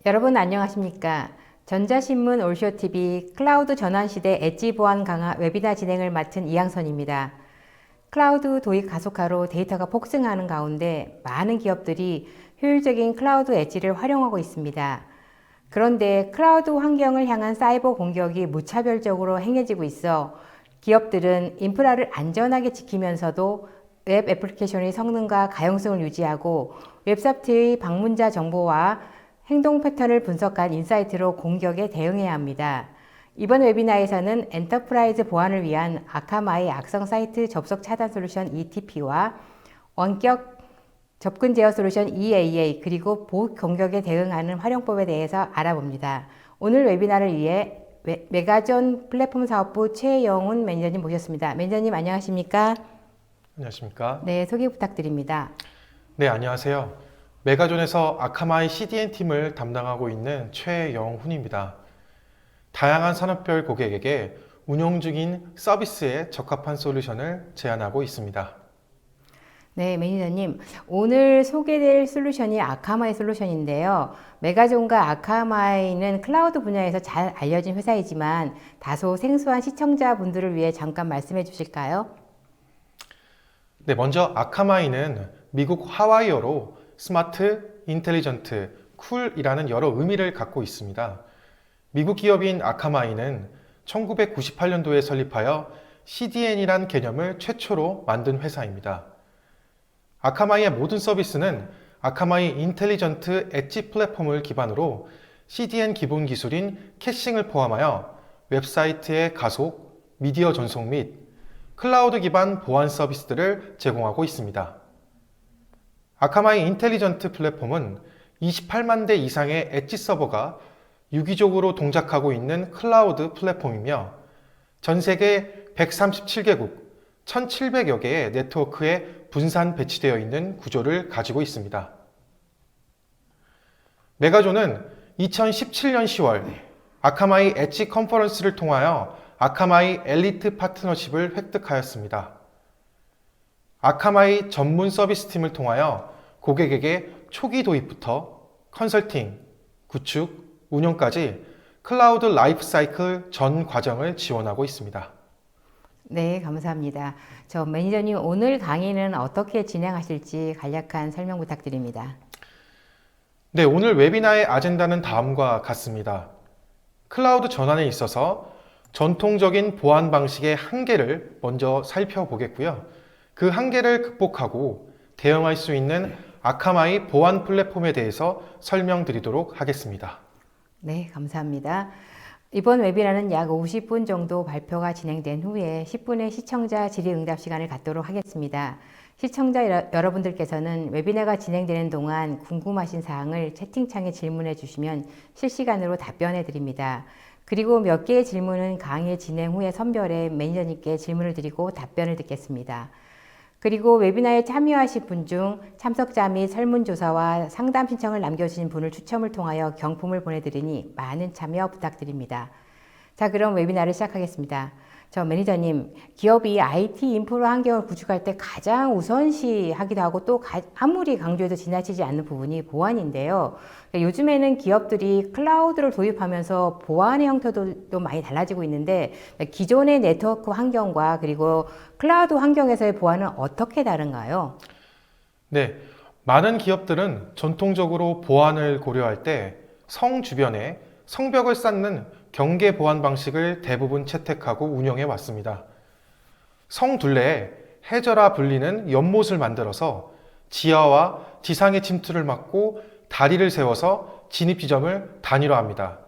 여러분 안녕하십니까? 전자신문 올쇼TV 클라우드 전환시대 엣지 보안 강화 웨비나 진행을 맡은 이양선입니다. 클라우드 도입 가속화로 데이터가 폭증하는 가운데 많은 기업들이 효율적인 클라우드 엣지를 활용하고 있습니다. 그런데 클라우드 환경을 향한 사이버 공격이 무차별적으로 행해지고 있어 기업들은 인프라를 안전하게 지키면서도 웹 애플리케이션의 성능과 가용성을 유지하고 웹사이트의 방문자 정보와 행동 패턴을 분석한 인사이트로 공격에 대응해야 합니다. 이번 웨비나에서는 엔터프라이즈 보안을 위한 아카마이 악성 사이트 접속 차단 솔루션 ETP와 원격 접근 제어 솔루션 EAA 그리고 보호 공격에 대응하는 활용법에 대해서 알아봅니다. 오늘 웨비나를 위해 메가존 플랫폼 사업부 최영훈 매니저님 모셨습니다. 매니저님 안녕하십니까? 안녕하십니까? 네, 소개 부탁드립니다. 네, 안녕하세요. 메가존에서 아카마이 CDN 팀을 담당하고 있는 최영훈입니다. 다양한 산업별 고객에게 운영 중인 서비스에 적합한 솔루션을 제안하고 있습니다. 네, 매니저님. 오늘 소개될 솔루션이 아카마이 솔루션인데요. 메가존과 아카마이는 클라우드 분야에서 잘 알려진 회사이지만 다소 생소한 시청자분들을 위해 잠깐 말씀해 주실까요? 네, 먼저 아카마이는 미국 하와이어로 스마트, 인텔리전트, 쿨이라는 여러 의미를 갖고 있습니다. 미국 기업인 아카마이는 1998년도에 설립하여 CDN이란 개념을 최초로 만든 회사입니다. 아카마이의 모든 서비스는 아카마이 인텔리전트 엣지 플랫폼을 기반으로 CDN 기본 기술인 캐싱을 포함하여 웹사이트의 가속, 미디어 전송 및 클라우드 기반 보안 서비스들을 제공하고 있습니다. 아카마이 인텔리전트 플랫폼은 28만 대 이상의 엣지 서버가 유기적으로 동작하고 있는 클라우드 플랫폼이며 전 세계 137개국 1700여 개의 네트워크에 분산 배치되어 있는 구조를 가지고 있습니다. 메가존은 2017년 10월 아카마이 엣지 컨퍼런스를 통하여 아카마이 엘리트 파트너십을 획득하였습니다. 아카마이 전문 서비스 팀을 통하여 고객에게 초기 도입부터 컨설팅, 구축, 운영까지 클라우드 라이프 사이클 전 과정을 지원하고 있습니다. 네, 감사합니다. 저 매니저님 오늘 강의는 어떻게 진행하실지 간략한 설명 부탁드립니다. 네, 오늘 웨비나의 아젠다는 다음과 같습니다. 클라우드 전환에 있어서 전통적인 보안 방식의 한계를 먼저 살펴보겠고요. 그 한계를 극복하고 대응할 수 있는 아카마이 보안 플랫폼에 대해서 설명드리도록 하겠습니다. 네, 감사합니다. 이번 웨비나는 약 50분 정도 발표가 진행된 후에 10분의 시청자 질의응답 시간을 갖도록 하겠습니다. 시청자 여러분들께서는 웨비나가 진행되는 동안 궁금하신 사항을 채팅창에 질문해 주시면 실시간으로 답변해 드립니다. 그리고 몇 개의 질문은 강의 진행 후에 선별해 매니저님께 질문을 드리고 답변을 듣겠습니다. 그리고 웨비나에 참여하신 분 중 참석자 및 설문조사와 상담 신청을 남겨주신 분을 추첨을 통하여 경품을 보내드리니 많은 참여 부탁드립니다. 자, 그럼 웨비나를 시작하겠습니다. 저 매니저님, 기업이 IT 인프라 환경을 구축할 때 가장 우선시하기도 하고 또 아무리 강조해도 지나치지 않는 부분이 보안인데요. 요즘에는 기업들이 클라우드를 도입하면서 보안의 형태도 많이 달라지고 있는데 기존의 네트워크 환경과 그리고 클라우드 환경에서의 보안은 어떻게 다른가요? 네, 많은 기업들은 전통적으로 보안을 고려할 때 성 주변에 성벽을 쌓는 경계 보안 방식을 대부분 채택하고 운영해 왔습니다. 성 둘레에 해저라 불리는 연못을 만들어서 지하와 지상의 침투를 막고 다리를 세워서 진입 지점을 단일화합니다.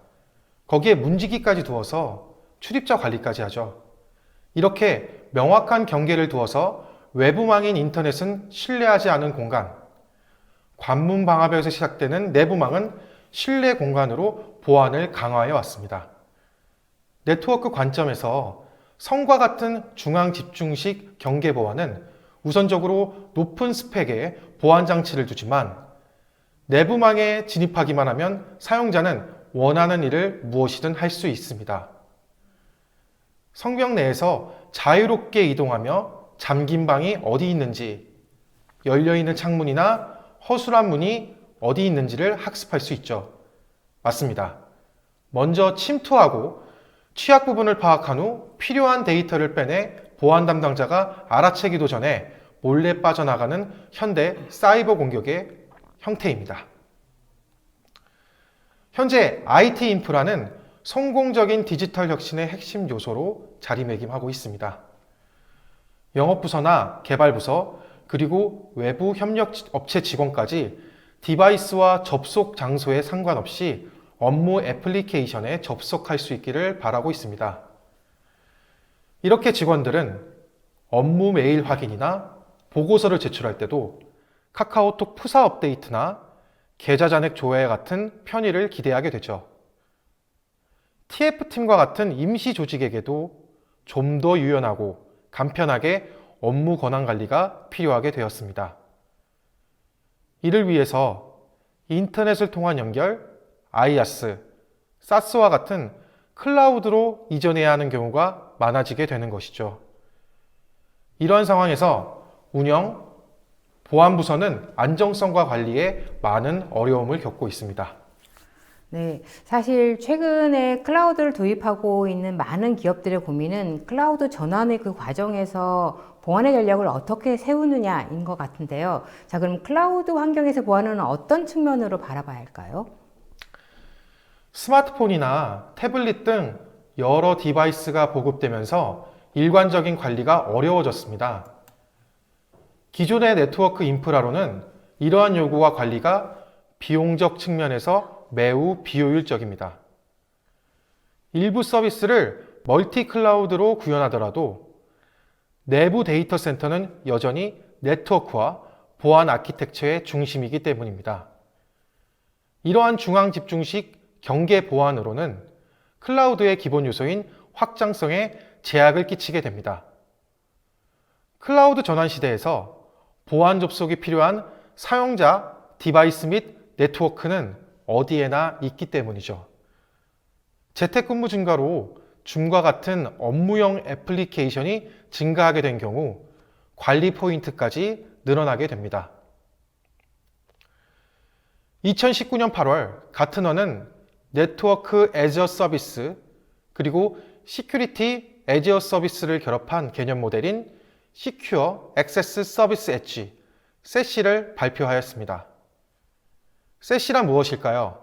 거기에 문지기까지 두어서 출입자 관리까지 하죠. 이렇게 명확한 경계를 두어서 외부망인 인터넷은 신뢰하지 않은 공간, 관문 방화벽에서 시작되는 내부망은 신뢰 공간으로 보안을 강화해 왔습니다. 네트워크 관점에서 성과 같은 중앙 집중식 경계 보안은 우선적으로 높은 스펙의 보안 장치를 두지만 내부망에 진입하기만 하면 사용자는 원하는 일을 무엇이든 할 수 있습니다. 성벽 내에서 자유롭게 이동하며 잠긴 방이 어디 있는지, 열려있는 창문이나 허술한 문이 어디 있는지를 학습할 수 있죠. 맞습니다. 먼저 침투하고 취약 부분을 파악한 후 필요한 데이터를 빼내 보안 담당자가 알아채기도 전에 몰래 빠져나가는 현대 사이버 공격의 형태입니다. 현재 IT 인프라는 성공적인 디지털 혁신의 핵심 요소로 자리매김하고 있습니다. 영업부서나 개발부서, 그리고 외부 협력 업체 직원까지 디바이스와 접속 장소에 상관없이 업무 애플리케이션에 접속할 수 있기를 바라고 있습니다. 이렇게 직원들은 업무 메일 확인이나 보고서를 제출할 때도 카카오톡 푸사 업데이트나 계좌 잔액 조회 같은 편의를 기대하게 되죠. TF팀과 같은 임시 조직에게도 좀 더 유연하고 간편하게 업무 권한 관리가 필요하게 되었습니다. 이를 위해서 인터넷을 통한 연결, IaaS, SaaS와 같은 클라우드로 이전해야 하는 경우가 많아지게 되는 것이죠. 이러한 상황에서 운영, 보안부서는 안정성과 관리에 많은 어려움을 겪고 있습니다. 네, 사실 최근에 클라우드를 도입하고 있는 많은 기업들의 고민은 클라우드 전환의 그 과정에서 보안의 전략을 어떻게 세우느냐인 것 같은데요. 자, 그럼 클라우드 환경에서 보안은 어떤 측면으로 바라봐야 할까요? 스마트폰이나 태블릿 등 여러 디바이스가 보급되면서 일관적인 관리가 어려워졌습니다. 기존의 네트워크 인프라로는 이러한 요구와 관리가 비용적 측면에서 매우 비효율적입니다. 일부 서비스를 멀티 클라우드로 구현하더라도 내부 데이터 센터는 여전히 네트워크와 보안 아키텍처의 중심이기 때문입니다. 이러한 중앙 집중식 경계 보안으로는 클라우드의 기본 요소인 확장성에 제약을 끼치게 됩니다. 클라우드 전환 시대에서 보안 접속이 필요한 사용자, 디바이스 및 네트워크는 어디에나 있기 때문이죠. 재택근무 증가로 줌과 같은 업무용 애플리케이션이 증가하게 된 경우 관리 포인트까지 늘어나게 됩니다. 2019년 8월 가트너는 네트워크 애저 서비스 그리고 시큐리티 애저 서비스를 결합한 개념 모델인 Secure Access Service Edge, SASE를 발표하였습니다. SASE란 무엇일까요?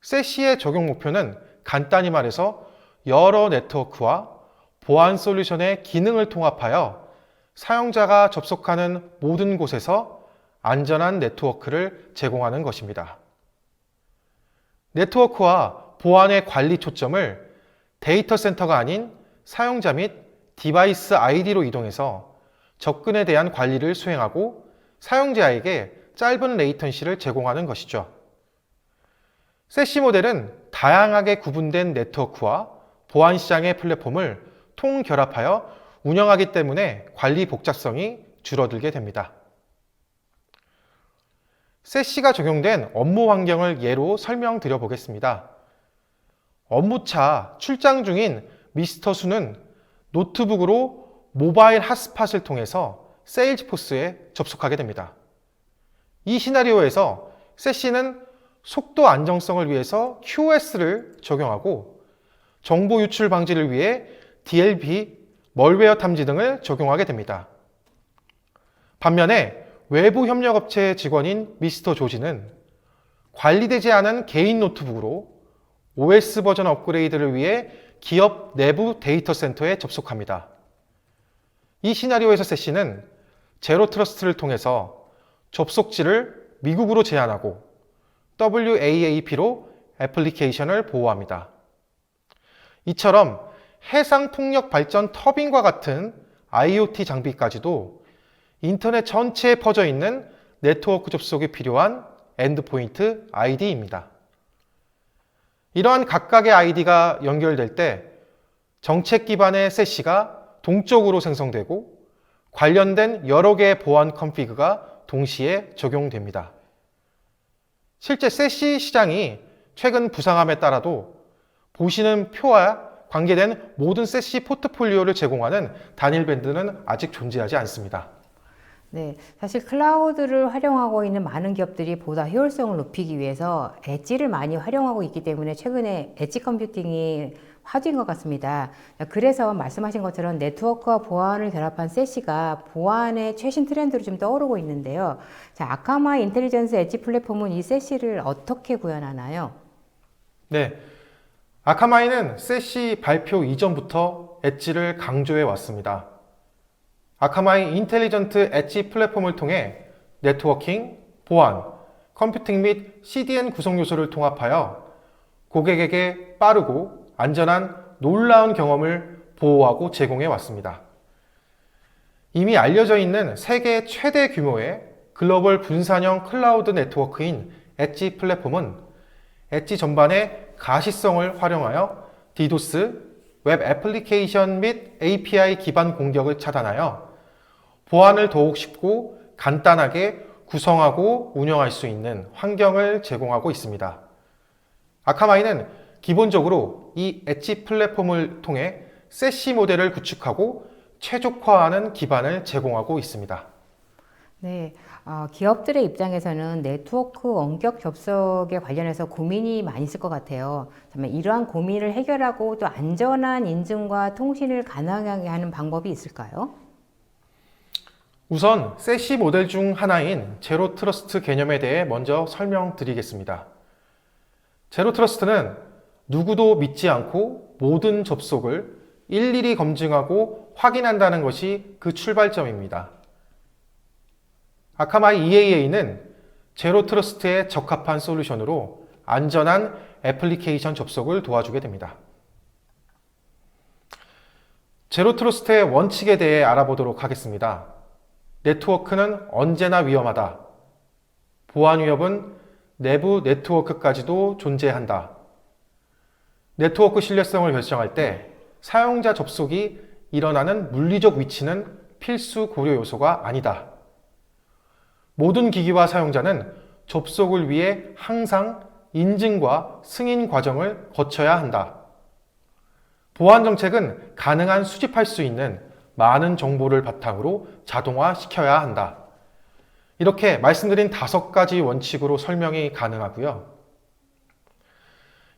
SASE의 적용 목표는 간단히 말해서 여러 네트워크와 보안 솔루션의 기능을 통합하여 사용자가 접속하는 모든 곳에서 안전한 네트워크를 제공하는 것입니다. 네트워크와 보안의 관리 초점을 데이터 센터가 아닌 사용자 및 디바이스 아이디로 이동해서 접근에 대한 관리를 수행하고 사용자에게 짧은 레이턴시를 제공하는 것이죠. SASE 모델은 다양하게 구분된 네트워크와 보안 시장의 플랫폼을 통결합하여 운영하기 때문에 관리 복잡성이 줄어들게 됩니다. SASE가 적용된 업무 환경을 예로 설명드려 보겠습니다. 업무차 출장 중인 미스터 수는 노트북으로 모바일 핫스팟을 통해서 세일즈포스에 접속하게 됩니다. 이 시나리오에서 SASE는 속도 안정성을 위해서 QoS를 적용하고 정보 유출 방지를 위해 DLP, 멀웨어 탐지 등을 적용하게 됩니다. 반면에 외부 협력업체 직원인 미스터 조지는 관리되지 않은 개인 노트북으로 OS 버전 업그레이드를 위해 기업 내부 데이터 센터에 접속합니다. 이 시나리오에서 SASE는 제로 트러스트를 통해서 접속지를 미국으로 제한하고 WAAP로 애플리케이션을 보호합니다. 이처럼 해상 풍력 발전 터빈과 같은 IoT 장비까지도 인터넷 전체에 퍼져 있는 네트워크 접속이 필요한 엔드포인트 ID입니다. 이러한 각각의 ID가 연결될 때 정책 기반의 SASE가 동적으로 생성되고 관련된 여러 개의 보안 컨피그가 동시에 적용됩니다. 실제 SASE 시장이 최근 부상함에 따라도 보시는 표와 관계된 모든 SASE 포트폴리오를 제공하는 단일 밴드는 아직 존재하지 않습니다. 네, 사실 클라우드를 활용하고 있는 많은 기업들이 보다 효율성을 높이기 위해서 엣지를 많이 활용하고 있기 때문에 최근에 엣지 컴퓨팅이 화두인 것 같습니다. 그래서 말씀하신 것처럼 네트워크와 보안을 결합한 세시가 보안의 최신 트렌드로 좀 떠오르고 있는데요. 자, 아카마 인텔리전스 엣지 플랫폼은 이 세시를 어떻게 구현하나요? 네, 아카마이는 세시 발표 이전부터 엣지를 강조해 왔습니다. 아카마이 인텔리전트 엣지 플랫폼을 통해 네트워킹, 보안, 컴퓨팅 및 CDN 구성 요소를 통합하여 고객에게 빠르고 안전한 놀라운 경험을 보호하고 제공해 왔습니다. 이미 알려져 있는 세계 최대 규모의 글로벌 분산형 클라우드 네트워크인 엣지 플랫폼은 엣지 전반의 가시성을 활용하여 디도스, 웹 애플리케이션 및 API 기반 공격을 차단하여 보안을 더욱 쉽고 간단하게 구성하고 운영할 수 있는 환경을 제공하고 있습니다. 아카마이는 기본적으로 이 엣지 플랫폼을 통해 세시 모델을 구축하고 최적화하는 기반을 제공하고 있습니다. 네, 기업들의 입장에서는 네트워크 원격 접속에 관련해서 고민이 많이 있을 것 같아요. 정말 이러한 고민을 해결하고 또 안전한 인증과 통신을 가능하게 하는 방법이 있을까요? 우선 세시 모델 중 하나인 제로 트러스트 개념에 대해 먼저 설명드리겠습니다. 제로 트러스트는 누구도 믿지 않고 모든 접속을 일일이 검증하고 확인한다는 것이 그 출발점입니다. 아카마이 EAA는 제로 트러스트에 적합한 솔루션으로 안전한 애플리케이션 접속을 도와주게 됩니다. 제로 트러스트의 원칙에 대해 알아보도록 하겠습니다. 네트워크는 언제나 위험하다. 보안 위협은 내부 네트워크까지도 존재한다. 네트워크 신뢰성을 결정할 때 사용자 접속이 일어나는 물리적 위치는 필수 고려 요소가 아니다. 모든 기기와 사용자는 접속을 위해 항상 인증과 승인 과정을 거쳐야 한다. 보안 정책은 가능한 수집할 수 있는 많은 정보를 바탕으로 자동화시켜야 한다. 이렇게 말씀드린 5가지 원칙으로 설명이 가능하고요.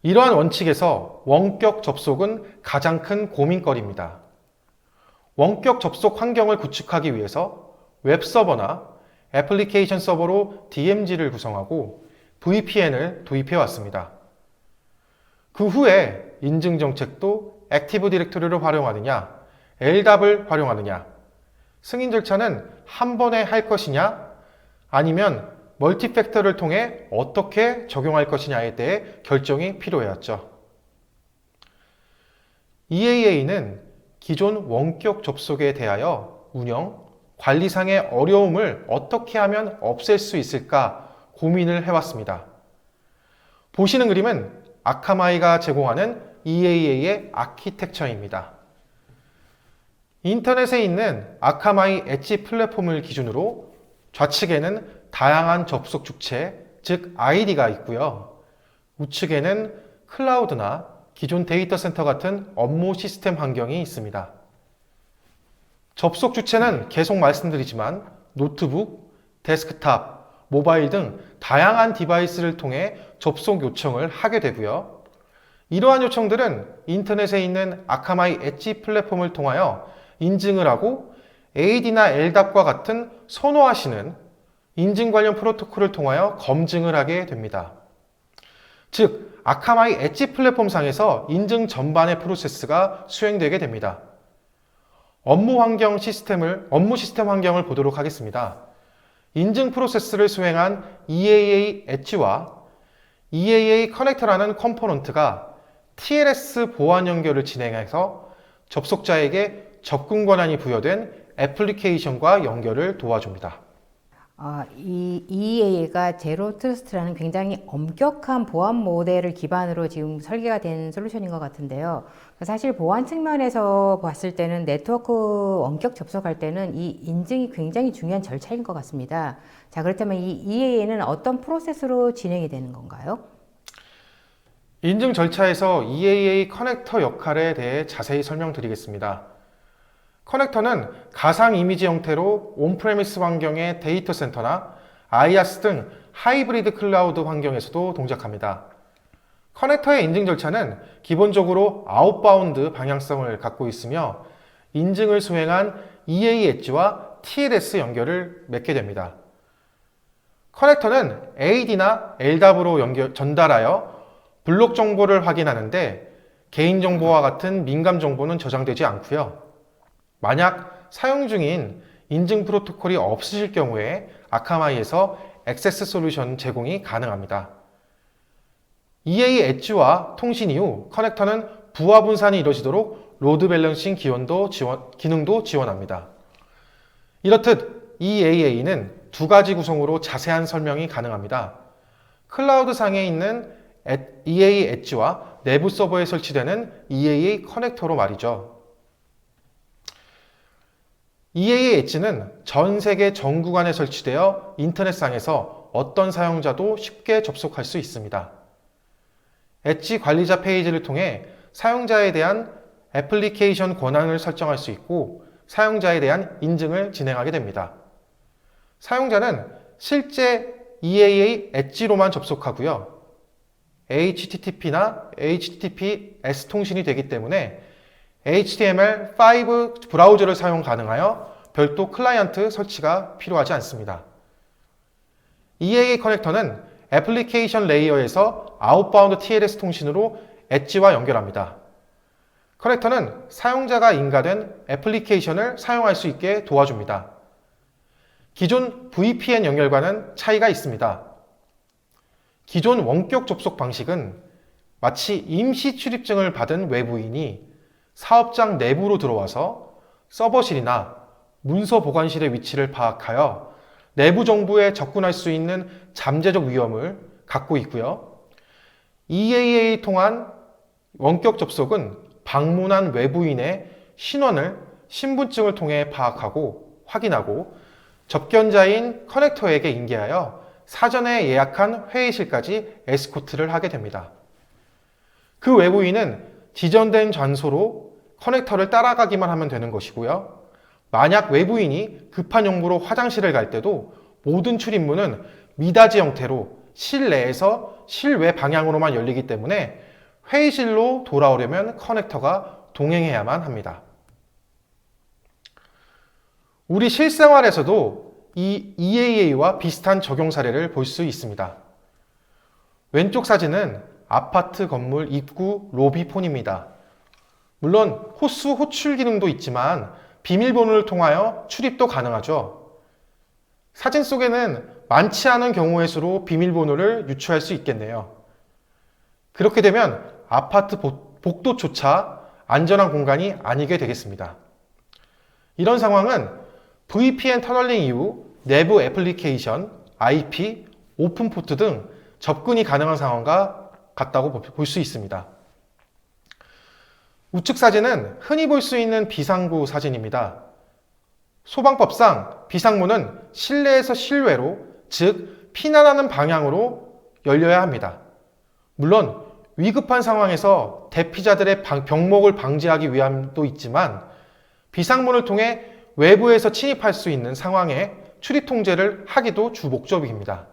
이러한 원칙에서 원격 접속은 가장 큰 고민거리입니다. 원격 접속 환경을 구축하기 위해서 웹서버나 애플리케이션 서버로 DMZ를 구성하고 VPN을 도입해 왔습니다. 그 후에 인증 정책도 액티브 디렉토리를 활용하느냐, LDAP을 활용하느냐, 승인 절차는 한 번에 할 것이냐, 아니면 멀티팩터를 통해 어떻게 적용할 것이냐에 대해 결정이 필요해왔죠. EAA는 기존 원격 접속에 대하여 운영, 관리상의 어려움을 어떻게 하면 없앨 수 있을까 고민을 해왔습니다. 보시는 그림은 아카마이가 제공하는 EAA의 아키텍처입니다. 인터넷에 있는 아카마이 엣지 플랫폼을 기준으로 좌측에는 다양한 접속 주체, 즉 ID가 있고요. 우측에는 클라우드나 기존 데이터 센터 같은 업무 시스템 환경이 있습니다. 접속 주체는 계속 말씀드리지만 노트북, 데스크탑, 모바일 등 다양한 디바이스를 통해 접속 요청을 하게 되고요. 이러한 요청들은 인터넷에 있는 아카마이 엣지 플랫폼을 통하여 인증을 하고 AD나 LDAP과 같은 선호하시는 인증 관련 프로토콜을 통하여 검증을 하게 됩니다. 즉, 아카마이 엣지 플랫폼 상에서 인증 전반의 프로세스가 수행되게 됩니다. 업무 시스템 환경을 보도록 하겠습니다. 인증 프로세스를 수행한 EAA 엣지와 EAA 커넥터라는 컴포넌트가 TLS 보안 연결을 진행해서 접속자에게 접근 권한이 부여된 애플리케이션과 연결을 도와줍니다. 이 EAA가 제로 트러스트라는 굉장히 엄격한 보안 모델을 기반으로 지금 설계가 된 솔루션인 것 같은데요. 사실 보안 측면에서 봤을 때는 네트워크 원격 접속할 때는 이 인증이 굉장히 중요한 절차인 것 같습니다. 자, 그렇다면 이 EAA는 어떤 프로세스로 진행이 되는 건가요? 인증 절차에서 EAA 커넥터 역할에 대해 자세히 설명드리겠습니다. 커넥터는 가상 이미지 형태로 온프레미스 환경의 데이터 센터나 IaaS 등 하이브리드 클라우드 환경에서도 동작합니다. 커넥터의 인증 절차는 기본적으로 아웃바운드 방향성을 갖고 있으며 인증을 수행한 EA 엣지와 TLS 연결을 맺게 됩니다. 커넥터는 AD나 LDAP으로 전달하여 블록 정보를 확인하는데 개인정보와 같은 민감 정보는 저장되지 않고요. 만약 사용 중인 인증 프로토콜이 없으실 경우에 아카마이에서 액세스 솔루션 제공이 가능합니다. EA 엣지와 통신 이후 커넥터는 부하 분산이 이루어지도록 로드 밸런싱 기능도 지원합니다. 이렇듯 EAA는 두 가지 구성으로 자세한 설명이 가능합니다. 클라우드 상에 있는 EA 엣지와 내부 서버에 설치되는 EAA 커넥터로 말이죠. EAA 엣지는 전 세계 전 구간에 설치되어 인터넷상에서 어떤 사용자도 쉽게 접속할 수 있습니다. 엣지 관리자 페이지를 통해 사용자에 대한 애플리케이션 권한을 설정할 수 있고 사용자에 대한 인증을 진행하게 됩니다. 사용자는 실제 EAA 엣지로만 접속하고요. HTTP나 HTTPS 통신이 되기 때문에 HTML5 브라우저를 사용 가능하여 별도 클라이언트 설치가 필요하지 않습니다. EAA 커넥터는 애플리케이션 레이어에서 아웃바운드 TLS 통신으로 엣지와 연결합니다. 커넥터는 사용자가 인가된 애플리케이션을 사용할 수 있게 도와줍니다. 기존 VPN 연결과는 차이가 있습니다. 기존 원격 접속 방식은 마치 임시 출입증을 받은 외부인이 사업장 내부로 들어와서 서버실이나 문서 보관실의 위치를 파악하여 내부 정보에 접근할 수 있는 잠재적 위험을 갖고 있고요. EAA 통한 원격 접속은 방문한 외부인의 신원을 신분증을 통해 파악하고 확인하고 접견자인 커넥터에게 인계하여 사전에 예약한 회의실까지 에스코트를 하게 됩니다. 그 외부인은 지정된 장소로 커넥터를 따라가기만 하면 되는 것이고요. 만약 외부인이 급한 용무로 화장실을 갈 때도 모든 출입문은 미닫이 형태로 실내에서 실외 방향으로만 열리기 때문에 회의실로 돌아오려면 커넥터가 동행해야만 합니다. 우리 실생활에서도 이 EAA와 비슷한 적용 사례를 볼 수 있습니다. 왼쪽 사진은 아파트 건물 입구 로비 폰입니다. 물론 호수 호출 기능도 있지만 비밀번호를 통하여 출입도 가능하죠. 사진 속에는 많지 않은 경우의 수로 비밀번호를 유추할 수 있겠네요. 그렇게 되면 아파트 복도조차 안전한 공간이 아니게 되겠습니다. 이런 상황은 VPN 터널링 이후 내부 애플리케이션, IP, 오픈포트 등 접근이 가능한 상황과 같다고 볼 수 있습니다. 우측 사진은 흔히 볼 수 있는 비상구 사진입니다. 소방법상 비상문은 실내에서 실외로, 즉 피난하는 방향으로 열려야 합니다. 물론 위급한 상황에서 대피자들의 병목을 방지하기 위함도 있지만 비상문을 통해 외부에서 침입할 수 있는 상황에 출입 통제를 하기도 주 목적입니다.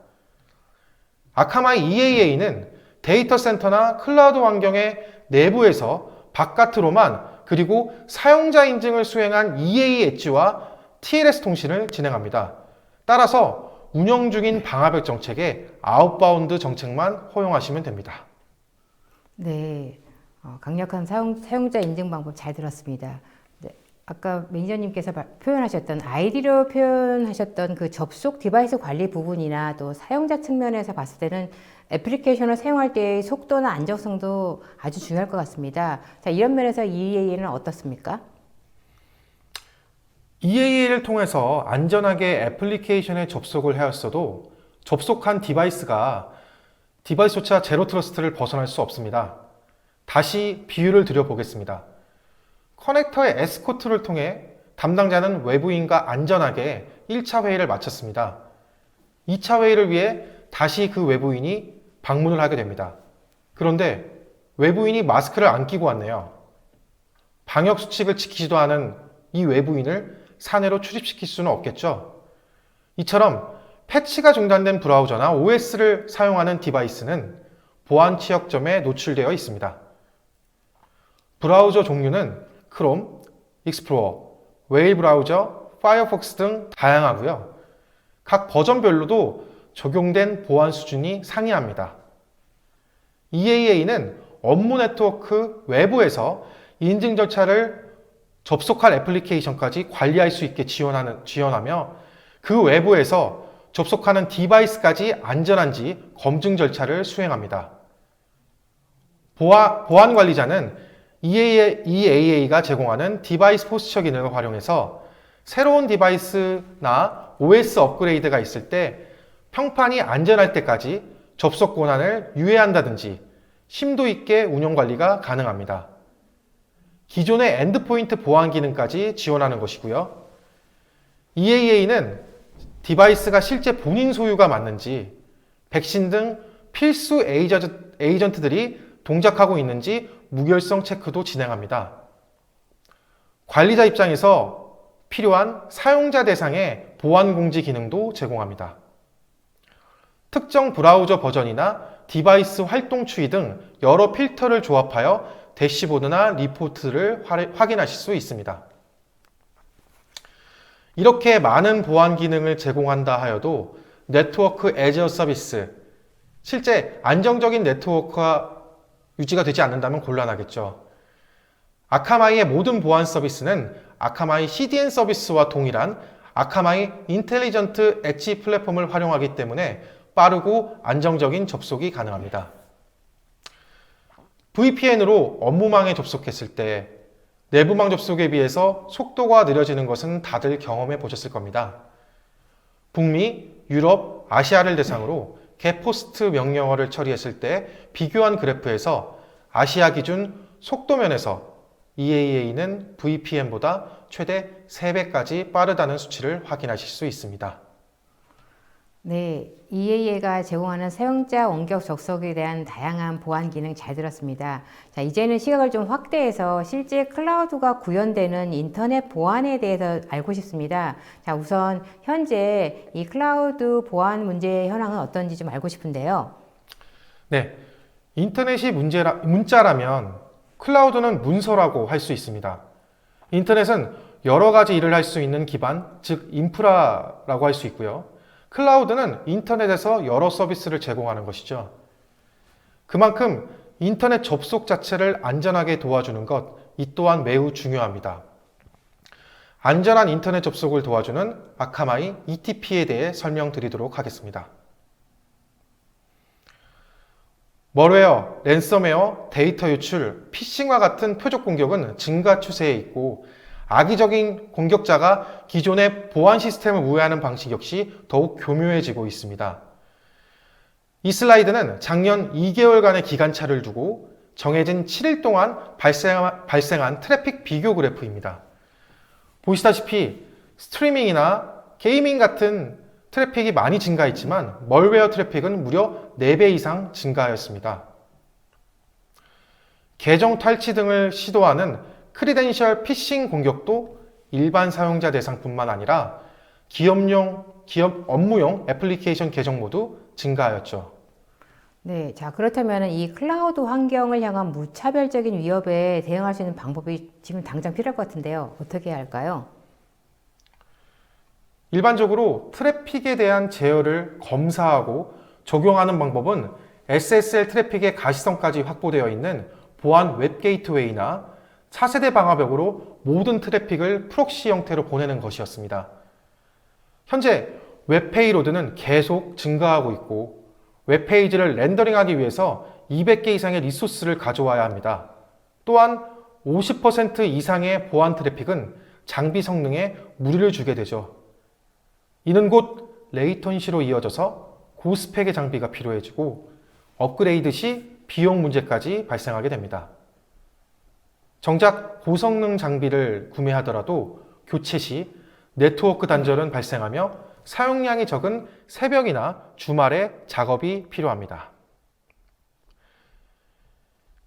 아카마이 EAA는 데이터 센터나 클라우드 환경의 내부에서 바깥으로만 그리고 사용자 인증을 수행한 EA 엣지와 TLS 통신을 진행합니다. 따라서 운영 중인 방화벽 정책에 아웃바운드 정책만 허용하시면 됩니다. 네, 강력한 사용자 인증 방법 잘 들었습니다. 네, 아까 매니저님께서 표현하셨던 아이디로 표현하셨던 그 접속 디바이스 관리 부분이나 또 사용자 측면에서 봤을 때는 애플리케이션을 사용할 때의 속도나 안정성도 아주 중요할 것 같습니다. 자, 이런 면에서 EAA는 어떻습니까? EAA를 통해서 안전하게 애플리케이션에 접속을 하였어도 접속한 디바이스조차 제로 트러스트를 벗어날 수 없습니다. 다시 비유를 드려보겠습니다. 커넥터의 에스코트를 통해 담당자는 외부인과 안전하게 1차 회의를 마쳤습니다. 2차 회의를 위해 다시 그 외부인이 방문을 하게 됩니다. 그런데 외부인이 마스크를 안 끼고 왔네요. 방역 수칙을 지키지도 않은 이 외부인을 사내로 출입시킬 수는 없겠죠. 이처럼 패치가 중단된 브라우저나 OS를 사용하는 디바이스는 보안 취약점에 노출되어 있습니다. 브라우저 종류는 크롬, 익스플로러, 웨일 브라우저, 파이어폭스 등 다양하고요. 각 버전별로도 적용된 보안 수준이 상이합니다. EAA는 업무 네트워크 외부에서 인증 절차를 접속할 애플리케이션까지 관리할 수 있게 지원하며 그 외부에서 접속하는 디바이스까지 안전한지 검증 절차를 수행합니다. 보안 관리자는 EAA가 제공하는 디바이스 포스처 기능을 활용해서 새로운 디바이스나 OS 업그레이드가 있을 때 평판이 안전할 때까지 접속 권한을 유예한다든지 심도 있게 운영 관리가 가능합니다. 기존의 엔드포인트 보안 기능까지 지원하는 것이고요. EAA는 디바이스가 실제 본인 소유가 맞는지, 백신 등 필수 에이전트들이 동작하고 있는지 무결성 체크도 진행합니다. 관리자 입장에서 필요한 사용자 대상의 보안 공지 기능도 제공합니다. 특정 브라우저 버전이나 디바이스 활동 추이 등 여러 필터를 조합하여 대시보드나 리포트를 확인하실 수 있습니다. 이렇게 많은 보안 기능을 제공한다 하여도 네트워크 애저 서비스, 실제 안정적인 네트워크가 유지가 되지 않는다면 곤란하겠죠. 아카마이의 모든 보안 서비스는 아카마이 CDN 서비스와 동일한 아카마이 인텔리전트 엣지 플랫폼을 활용하기 때문에 빠르고 안정적인 접속이 가능합니다. VPN으로 업무망에 접속했을 때 내부망 접속에 비해서 속도가 느려지는 것은 다들 경험해 보셨을 겁니다. 북미, 유럽, 아시아를 대상으로 getPost 명령어를 처리했을 때 비교한 그래프에서 아시아 기준 속도면에서 EAA는 VPN보다 최대 3배까지 빠르다는 수치를 확인하실 수 있습니다. 네, EAA가 제공하는 사용자 원격 접속에 대한 다양한 보안 기능 잘 들었습니다. 자, 이제는 시각을 좀 확대해서 실제 클라우드가 구현되는 인터넷 보안에 대해서 알고 싶습니다. 자, 우선 현재 이 클라우드 보안 문제의 현황은 어떤지 좀 알고 싶은데요. 네, 인터넷이 문자라면 클라우드는 문서라고 할 수 있습니다. 인터넷은 여러 가지 일을 할 수 있는 기반, 즉 인프라라고 할 수 있고요. 클라우드는 인터넷에서 여러 서비스를 제공하는 것이죠. 그만큼 인터넷 접속 자체를 안전하게 도와주는 것, 이 또한 매우 중요합니다. 안전한 인터넷 접속을 도와주는 아카마이 ETP에 대해 설명드리도록 하겠습니다. 멀웨어, 랜섬웨어, 데이터 유출, 피싱과 같은 표적 공격은 증가 추세에 있고 악의적인 공격자가 기존의 보안 시스템을 우회하는 방식 역시 더욱 교묘해지고 있습니다. 이 슬라이드는 작년 2개월간의 기간차를 두고 정해진 7일 동안 발생한 트래픽 비교 그래프입니다. 보시다시피 스트리밍이나 게이밍 같은 트래픽이 많이 증가했지만 멀웨어 트래픽은 무려 4배 이상 증가하였습니다. 계정 탈취 등을 시도하는 크리덴셜 피싱 공격도 일반 사용자 대상뿐만 아니라 기업 업무용 애플리케이션 계정 모두 증가하였죠. 네, 자, 그렇다면 이 클라우드 환경을 향한 무차별적인 위협에 대응할 수 있는 방법이 지금 당장 필요할 것 같은데요. 어떻게 해야 할까요? 일반적으로 트래픽에 대한 제어를 검사하고 적용하는 방법은 SSL 트래픽의 가시성까지 확보되어 있는 보안 웹 게이트웨이나 차세대 방화벽으로 모든 트래픽을 프록시 형태로 보내는 것이었습니다. 현재 웹페이로드는 계속 증가하고 있고 웹페이지를 렌더링하기 위해서 200개 이상의 리소스를 가져와야 합니다. 또한 50% 이상의 보안 트래픽은 장비 성능에 무리를 주게 되죠. 이는 곧 레이턴시로 이어져서 고스펙의 장비가 필요해지고 업그레이드 시 비용 문제까지 발생하게 됩니다. 정작 고성능 장비를 구매하더라도 교체 시 네트워크 단절은 발생하며 사용량이 적은 새벽이나 주말에 작업이 필요합니다.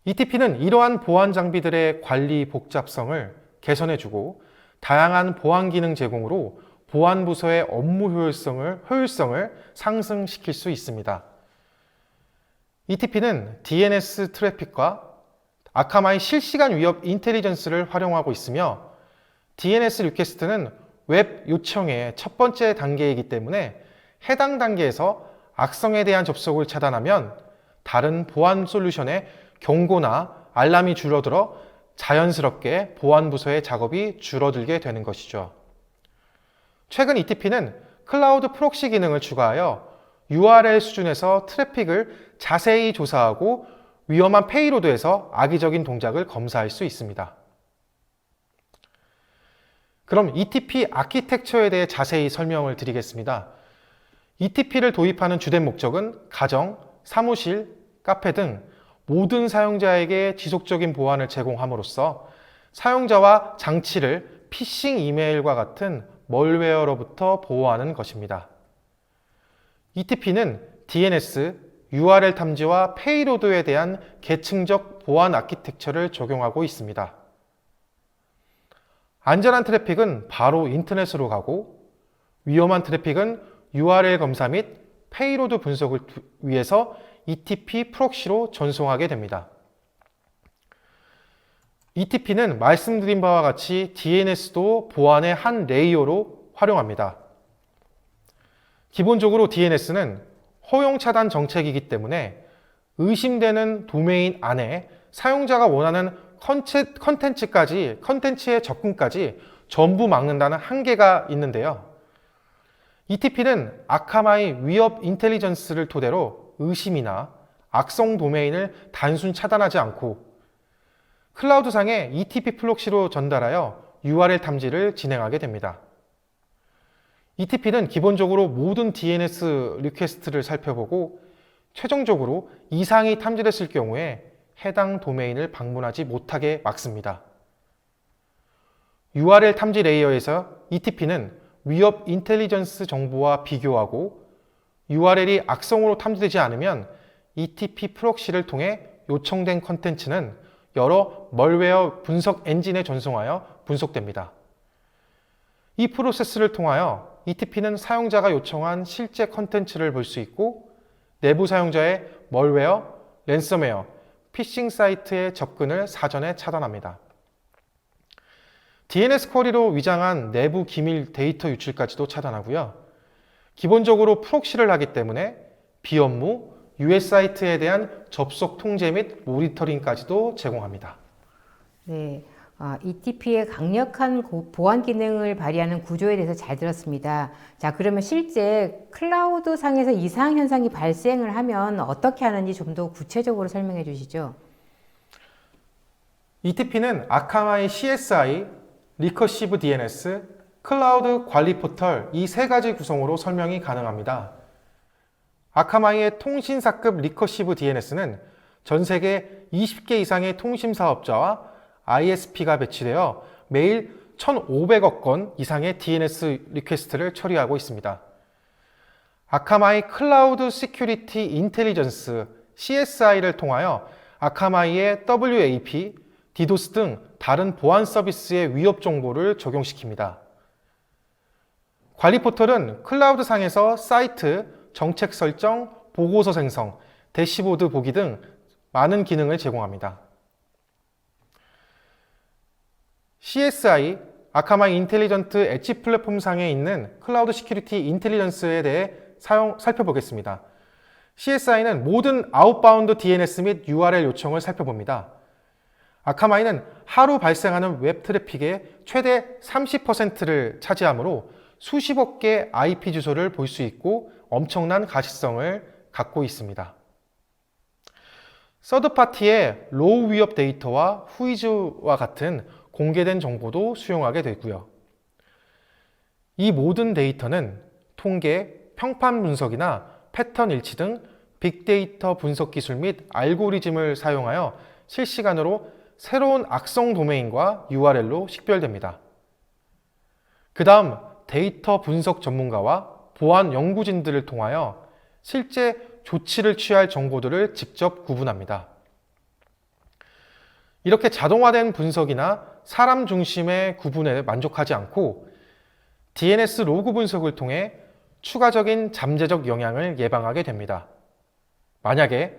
ETP는 이러한 보안 장비들의 관리 복잡성을 개선해주고 다양한 보안 기능 제공으로 보안 부서의 업무 효율성을 상승시킬 수 있습니다. ETP는 DNS 트래픽과 아카마이 실시간 위협 인텔리전스를 활용하고 있으며 DNS 리퀘스트는 웹 요청의 첫 번째 단계이기 때문에 해당 단계에서 악성에 대한 접속을 차단하면 다른 보안 솔루션의 경고나 알람이 줄어들어 자연스럽게 보안 부서의 작업이 줄어들게 되는 것이죠. 최근 ETP는 클라우드 프록시 기능을 추가하여 URL 수준에서 트래픽을 자세히 조사하고 위험한 페이로드에서 악의적인 동작을 검사할 수 있습니다. 그럼 ETP 아키텍처에 대해 자세히 설명을 드리겠습니다. ETP를 도입하는 주된 목적은 가정, 사무실, 카페 등 모든 사용자에게 지속적인 보안을 제공함으로써 사용자와 장치를 피싱 이메일과 같은 멀웨어로부터 보호하는 것입니다. ETP는 DNS, URL 탐지와 페이로드에 대한 계층적 보안 아키텍처를 적용하고 있습니다. 안전한 트래픽은 바로 인터넷으로 가고 위험한 트래픽은 URL 검사 및 페이로드 분석을 위해서 ETP 프록시로 전송하게 됩니다. ETP는 말씀드린 바와 같이 DNS도 보안의 한 레이어로 활용합니다. 기본적으로 DNS는 허용 차단 정책이기 때문에 의심되는 도메인 안에 사용자가 원하는 컨텐츠의 접근까지 전부 막는다는 한계가 있는데요. ETP는 아카마이 위협 인텔리전스를 토대로 의심이나 악성 도메인을 단순 차단하지 않고 클라우드상에 ETP 프록시로 전달하여 URL 탐지를 진행하게 됩니다. ETP는 기본적으로 모든 DNS 리퀘스트를 살펴보고 최종적으로 이상이 탐지됐을 경우에 해당 도메인을 방문하지 못하게 막습니다. URL 탐지 레이어에서 ETP는 위협 인텔리전스 정보와 비교하고 URL이 악성으로 탐지되지 않으면 ETP 프록시를 통해 요청된 컨텐츠는 여러 멀웨어 분석 엔진에 전송하여 분석됩니다. 이 프로세스를 통하여 ETP는 사용자가 요청한 실제 컨텐츠를 볼 수 있고 내부 사용자의 멀웨어, 랜섬웨어, 피싱 사이트의 접근을 사전에 차단합니다. DNS 쿼리로 위장한 내부 기밀 데이터 유출까지도 차단하고요. 기본적으로 프록시를 하기 때문에 비업무, US 사이트에 대한 접속 통제 및 모니터링까지도 제공합니다. 네, ETP의 강력한 보안 기능을 발휘하는 구조에 대해서 잘 들었습니다. 자, 그러면 실제 클라우드 상에서 이상 현상이 발생을 하면 어떻게 하는지 좀 더 구체적으로 설명해 주시죠. ETP는 아카마이 CSI, 리커시브 DNS, 클라우드 관리 포털 이 세 가지 구성으로 설명이 가능합니다. 아카마이의 통신사급 리커시브 DNS는 전 세계 20개 이상의 통신 사업자와 ISP가 배치되어 매일 1,500억 건 이상의 DNS 리퀘스트를 처리하고 있습니다. 아카마이 클라우드 시큐리티 인텔리전스 CSI를 통하여 아카마이의 WAP, 디도스 등 다른 보안 서비스의 위협 정보를 적용시킵니다. 관리 포털은 클라우드 상에서 사이트, 정책 설정, 보고서 생성, 대시보드 보기 등 많은 기능을 제공합니다. CSI, 아카마이 인텔리전트 엣지 플랫폼 상에 있는 클라우드 시큐리티 인텔리전스에 대해 살펴보겠습니다. CSI는 모든 아웃바운드 DNS 및 URL 요청을 살펴봅니다. 아카마이는 하루 발생하는 웹 트래픽의 최대 30%를 차지하므로 수십억 개 IP 주소를 볼 수 있고 엄청난 가시성을 갖고 있습니다. 서드파티의 로우 위협 데이터와 후이즈와 같은 공개된 정보도 수용하게 되고요. 이 모든 데이터는 통계, 평판 분석이나 패턴 일치 등 빅데이터 분석 기술 및 알고리즘을 사용하여 실시간으로 새로운 악성 도메인과 URL로 식별됩니다. 그 다음 데이터 분석 전문가와 보안 연구진들을 통하여 실제 조치를 취할 정보들을 직접 구분합니다. 이렇게 자동화된 분석이나 사람 중심의 구분에 만족하지 않고 DNS 로그 분석을 통해 추가적인 잠재적 영향을 예방하게 됩니다. 만약에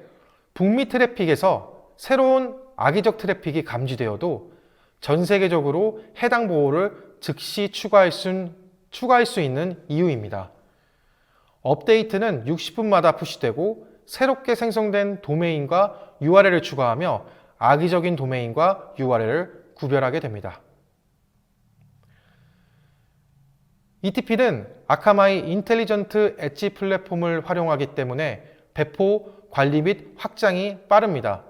북미 트래픽에서 새로운 악의적 트래픽이 감지되어도 전 세계적으로 해당 보호를 즉시 추가할 수 있는 이유입니다. 업데이트는 60분마다 푸시되고 새롭게 생성된 도메인과 URL을 추가하며 악의적인 도메인과 URL을 구별하게 됩니다. ETP는 아카마이 인텔리전트 엣지 플랫폼을 활용하기 때문에 배포, 관리 및 확장이 빠릅니다.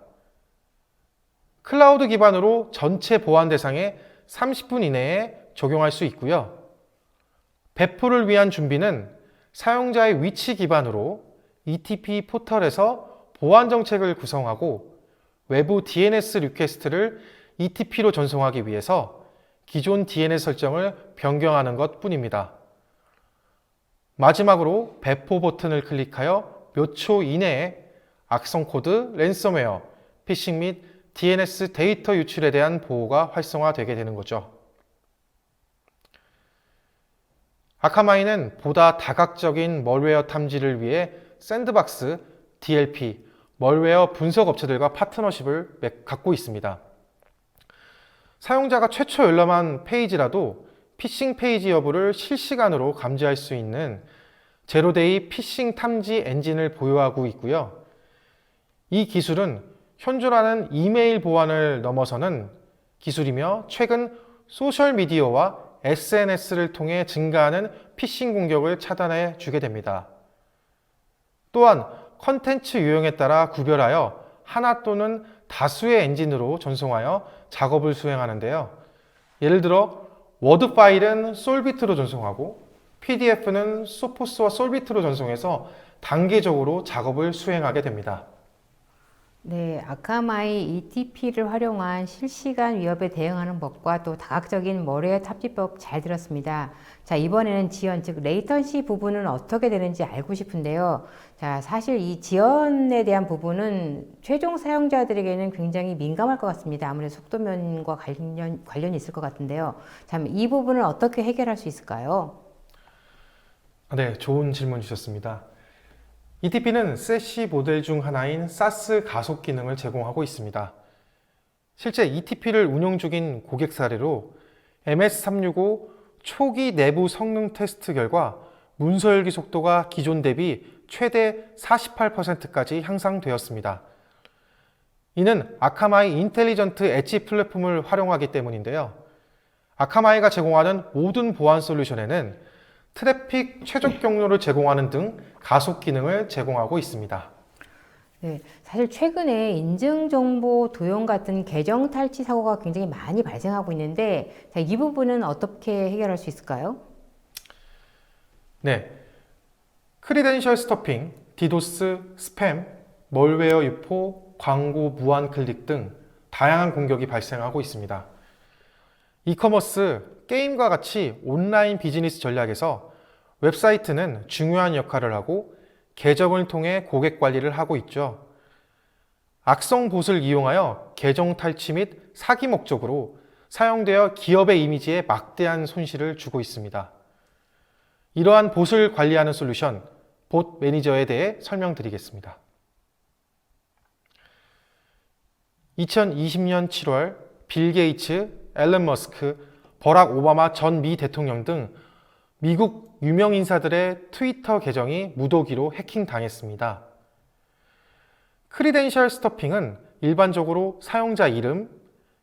클라우드 기반으로 전체 보안 대상에 30분 이내에 적용할 수 있고요. 배포를 위한 준비는 사용자의 위치 기반으로 ETP 포털에서 보안 정책을 구성하고 외부 DNS 리퀘스트를 ETP로 전송하기 위해서 기존 DNS 설정을 변경하는 것 뿐입니다. 마지막으로 배포 버튼을 클릭하여 몇 초 이내에 악성 코드, 랜섬웨어, 피싱 및 DNS 데이터 유출에 대한 보호가 활성화되게 되는 거죠. 아카마이는 보다 다각적인 멀웨어 탐지를 위해 샌드박스, DLP, 멀웨어 분석 업체들과 파트너십을 갖고 있습니다. 사용자가 최초 열람한 페이지라도 피싱 페이지 여부를 실시간으로 감지할 수 있는 제로데이 피싱 탐지 엔진을 보유하고 있고요. 이 기술은 현존하는 이메일 보안을 넘어서는 기술이며 최근 소셜미디어와 SNS를 통해 증가하는 피싱 공격을 차단해 주게 됩니다. 또한 컨텐츠 유형에 따라 구별하여 하나 또는 다수의 엔진으로 전송하여 작업을 수행하는데요. 예를 들어 워드 파일은 솔비트로 전송하고 PDF는 소포스와 솔비트로 전송해서 단계적으로 작업을 수행하게 됩니다. 네, 아카마이 ETP를 활용한 실시간 위협에 대응하는 법과 또 다각적인 멀웨어 탑재법 잘 들었습니다. 자, 이번에는 지연, 즉 레이턴시 부분은 어떻게 되는지 알고 싶은데요. 자, 사실 이 지연에 대한 부분은 최종 사용자들에게는 굉장히 민감할 것 같습니다. 아무래도 속도면과 관련이 있을 것 같은데요. 자, 이 부분을 어떻게 해결할 수 있을까요? 네, 좋은 질문 주셨습니다. ETP는 세시 모델 중 하나인 사스 가속 기능을 제공하고 있습니다. 실제 ETP를 운영 중인 고객 사례로 MS365 초기 내부 성능 테스트 결과 문서 열기 속도가 기존 대비 최대 48%까지 향상되었습니다. 이는 아카마이 인텔리전트 엣지 플랫폼을 활용하기 때문인데요. 아카마이가 제공하는 모든 보안 솔루션에는 트래픽 최적 경로를 제공하는 등 가속 기능을 제공하고 있습니다. 네, 사실 최근에 인증정보 도용 같은 계정 탈취 사고가 굉장히 많이 발생하고 있는데 자, 이 부분은 어떻게 해결할 수 있을까요? 네, 크리덴셜 스토핑, 디도스, 스팸, 멀웨어 유포, 광고 무한 클릭 등 다양한 공격이 발생하고 있습니다. 이커머스, 게임과 같이 온라인 비즈니스 전략에서 웹사이트는 중요한 역할을 하고 계정을 통해 고객 관리를 하고 있죠. 악성 봇을 이용하여 계정 탈취 및 사기 목적으로 사용되어 기업의 이미지에 막대한 손실을 주고 있습니다. 이러한 봇을 관리하는 솔루션, 봇 매니저에 대해 설명드리겠습니다. 2020년 7월 빌 게이츠, 앨런 머스크, 버락 오바마 전 미 대통령 등 미국 유명 인사들의 트위터 계정이 무더기로 해킹당했습니다. 크리덴셜 스토핑은 일반적으로 사용자 이름,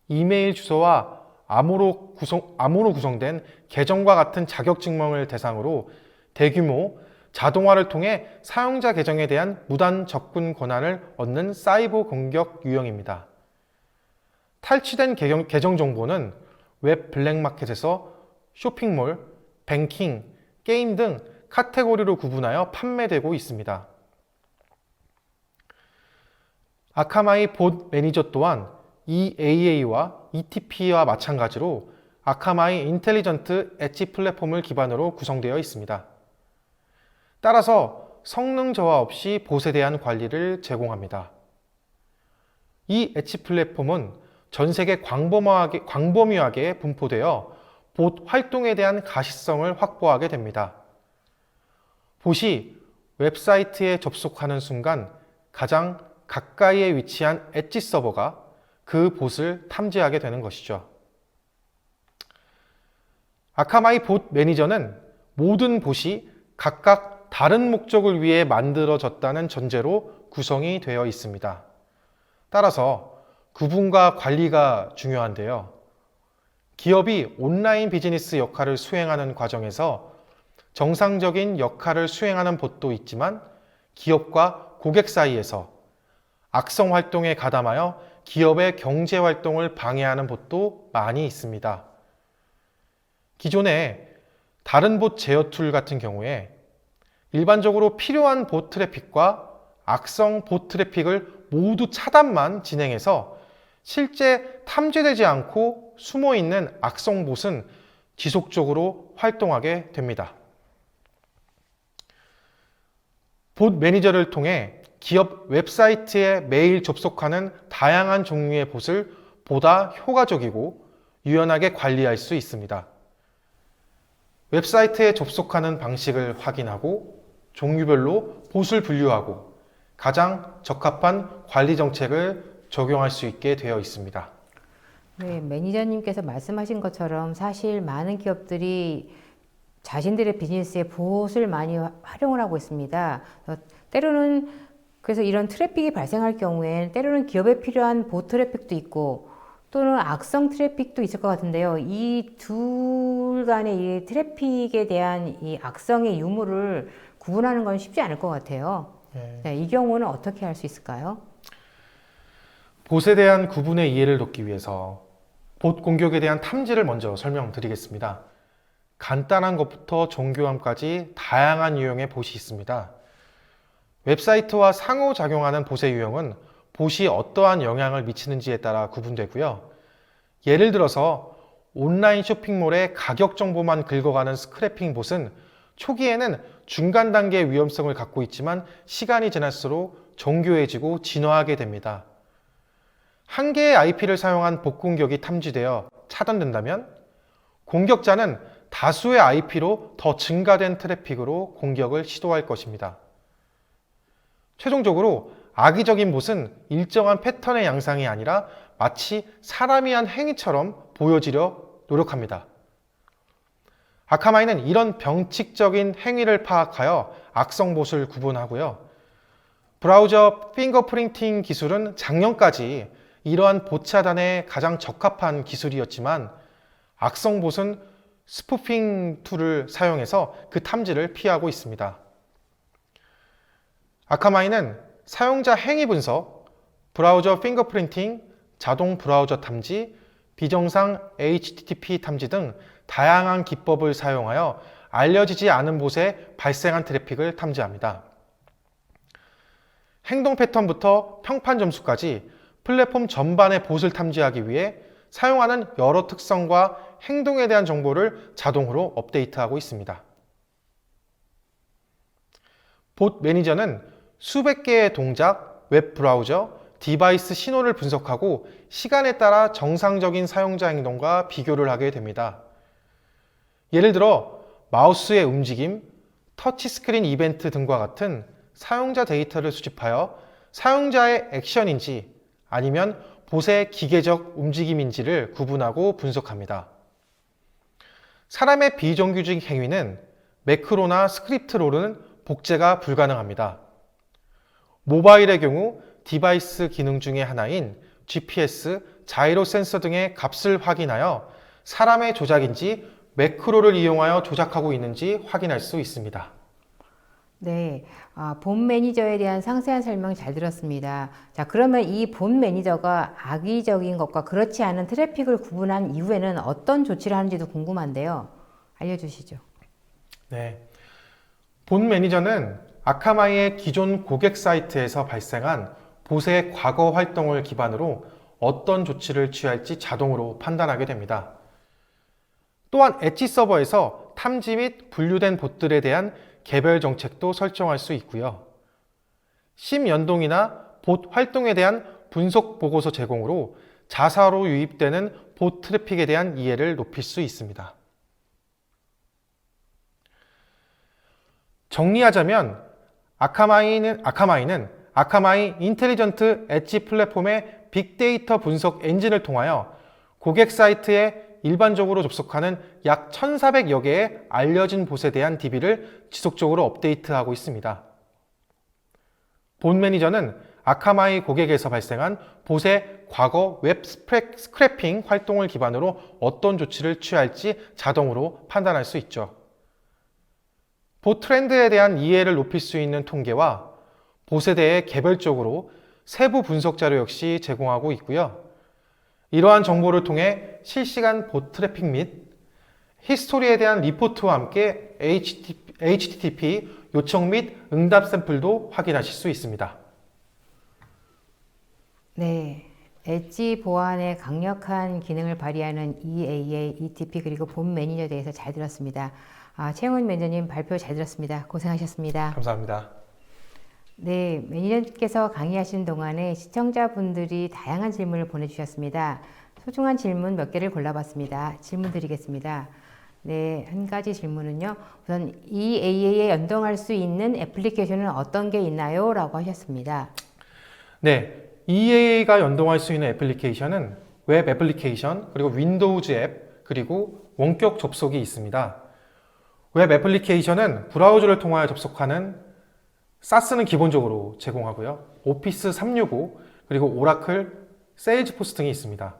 이메일 주소와 암호로 구성된 계정과 같은 자격 증명을 대상으로 대규모 자동화를 통해 사용자 계정에 대한 무단 접근 권한을 얻는 사이버 공격 유형입니다. 탈취된 계정 정보는 웹 블랙마켓에서 쇼핑몰, 뱅킹, 게임 등 카테고리로 구분하여 판매되고 있습니다. 아카마이 봇 매니저 또한 EAA와 ETP와 마찬가지로 아카마이 인텔리전트 엣지 플랫폼을 기반으로 구성되어 있습니다. 따라서 성능 저하 없이 봇에 대한 관리를 제공합니다. 이 엣지 플랫폼은 전 세계 광범위하게 분포되어 봇 활동에 대한 가시성을 확보하게 됩니다. 봇이 웹사이트에 접속하는 순간 가장 가까이에 위치한 엣지 서버가 그 봇을 탐지하게 되는 것이죠. 아카마이 봇 매니저는 모든 봇이 각각 다른 목적을 위해 만들어졌다는 전제로 구성이 되어 있습니다. 따라서 구분과 관리가 중요한데요. 기업이 온라인 비즈니스 역할을 수행하는 과정에서 정상적인 역할을 수행하는 봇도 있지만 기업과 고객 사이에서 악성 활동에 가담하여 기업의 경제 활동을 방해하는 봇도 많이 있습니다. 기존의 다른 봇 제어 툴 같은 경우에 일반적으로 필요한 봇 트래픽과 악성 봇 트래픽을 모두 차단만 진행해서 실제 탐지되지 않고 숨어있는 악성 봇은 지속적으로 활동하게 됩니다. 봇 매니저를 통해 기업 웹사이트에 매일 접속하는 다양한 종류의 봇을 보다 효과적이고 유연하게 관리할 수 있습니다. 웹사이트에 접속하는 방식을 확인하고 종류별로 봇을 분류하고 가장 적합한 관리 정책을 적용할 수 있게 되어 있습니다. 네, 매니저님께서 말씀하신 것처럼 사실 많은 기업들이 자신들의 비즈니스에 봇을 많이 활용을 하고 있습니다. 때로는 그래서 이런 트래픽이 발생할 경우엔 때로는 기업에 필요한 봇 트래픽도 있고 또는 악성 트래픽도 있을 것 같은데요. 이 둘 간의 이 트래픽에 대한 이 악성의 유무를 구분하는 건 쉽지 않을 것 같아요. 네, 이 경우는 어떻게 할 수 있을까요? 봇에 대한 구분의 이해를 돕기 위해서 봇 공격에 대한 탐지를 먼저 설명드리겠습니다. 간단한 것부터 정교함까지 다양한 유형의 봇이 있습니다. 웹사이트와 상호작용하는 봇의 유형은 봇이 어떠한 영향을 미치는지에 따라 구분되고요. 예를 들어서 온라인 쇼핑몰의 가격 정보만 긁어가는 스크래핑 봇은 초기에는 중간 단계의 위험성을 갖고 있지만 시간이 지날수록 정교해지고 진화하게 됩니다. 한 개의 IP를 사용한 봇 공격이 탐지되어 차단된다면 공격자는 다수의 IP로 더 증가된 트래픽으로 공격을 시도할 것입니다. 최종적으로 악의적인 봇은 일정한 패턴의 양상이 아니라 마치 사람이 한 행위처럼 보여지려 노력합니다. 아카마이는 이런 병칙적인 행위를 파악하여 악성 봇을 구분하고요. 브라우저 핑거프린팅 기술은 작년까지 이러한 봇 차단에 가장 적합한 기술이었지만 악성 봇은 스푸핑 툴을 사용해서 그 탐지를 피하고 있습니다. 아카마이는 사용자 행위 분석, 브라우저 핑거프린팅, 자동 브라우저 탐지, 비정상 HTTP 탐지 등 다양한 기법을 사용하여 알려지지 않은 봇에 발생한 트래픽을 탐지합니다. 행동 패턴부터 평판 점수까지 플랫폼 전반의 봇을 탐지하기 위해 사용하는 여러 특성과 행동에 대한 정보를 자동으로 업데이트하고 있습니다. 봇 매니저는 수백 개의 동작, 웹 브라우저, 디바이스 신호를 분석하고 시간에 따라 정상적인 사용자 행동과 비교를 하게 됩니다. 예를 들어 마우스의 움직임, 터치스크린 이벤트 등과 같은 사용자 데이터를 수집하여 사용자의 액션인지 아니면 봇의 기계적 움직임인지를 구분하고 분석합니다. 사람의 비정규직 행위는 매크로나 스크립트로는 복제가 불가능합니다. 모바일의 경우 디바이스 기능 중의 하나인 GPS, 자이로 센서 등의 값을 확인하여 사람의 조작인지 매크로를 이용하여 조작하고 있는지 확인할 수 있습니다. 네, 봇 매니저에 대한 상세한 설명 잘 들었습니다. 자, 그러면 이 봇 매니저가 악의적인 것과 그렇지 않은 트래픽을 구분한 이후에는 어떤 조치를 하는지도 궁금한데요. 알려주시죠. 네, 봇 매니저는 아카마이의 기존 고객 사이트에서 발생한 봇의 과거 활동을 기반으로 어떤 조치를 취할지 자동으로 판단하게 됩니다. 또한 엣지 서버에서 탐지 및 분류된 봇들에 대한 개별 정책도 설정할 수 있고요. 심 연동이나 봇 활동에 대한 분석 보고서 제공으로 자사로 유입되는 봇 트래픽에 대한 이해를 높일 수 있습니다. 정리하자면 아카마이는 아카마이 인텔리전트 엣지 플랫폼의 빅데이터 분석 엔진을 통하여 고객 사이트에 일반적으로 접속하는 약 1,400여 개의 알려진 봇에 대한 DB를 지속적으로 업데이트하고 있습니다. 봇 매니저는 아카마이 고객에서 발생한 봇의 과거 웹 스크래핑 활동을 기반으로 어떤 조치를 취할지 자동으로 판단할 수 있죠. 봇 트렌드에 대한 이해를 높일 수 있는 통계와 봇에 대해 개별적으로 세부 분석 자료 역시 제공하고 있고요. 이러한 정보를 통해 실시간 봇 트래픽 및 히스토리에 대한 리포트와 함께 HTTP 요청 및 응답 샘플도 확인하실 수 있습니다. 네, 엣지 보안에 강력한 기능을 발휘하는 EAA, ETP 그리고 봇 매니저에 대해서 잘 들었습니다. 최영훈 매니저님 발표 잘 들었습니다. 고생하셨습니다. 감사합니다. 네, 매니저님께서 강의하시는 동안에 시청자분들이 다양한 질문을 보내주셨습니다. 소중한 질문 몇 개를 골라봤습니다. 질문 드리겠습니다. 네, 한 가지 질문은요. 우선 EAA에 연동할 수 있는 애플리케이션은 어떤 게 있나요? 라고 하셨습니다. 네, EAA가 연동할 수 있는 애플리케이션은 웹 애플리케이션, 그리고 윈도우즈 앱, 그리고 원격 접속이 있습니다. 웹 애플리케이션은 브라우저를 통하여 접속하는 사스는 기본적으로 제공하고요. 오피스 365, 그리고 오라클, 세일즈포스 등이 있습니다.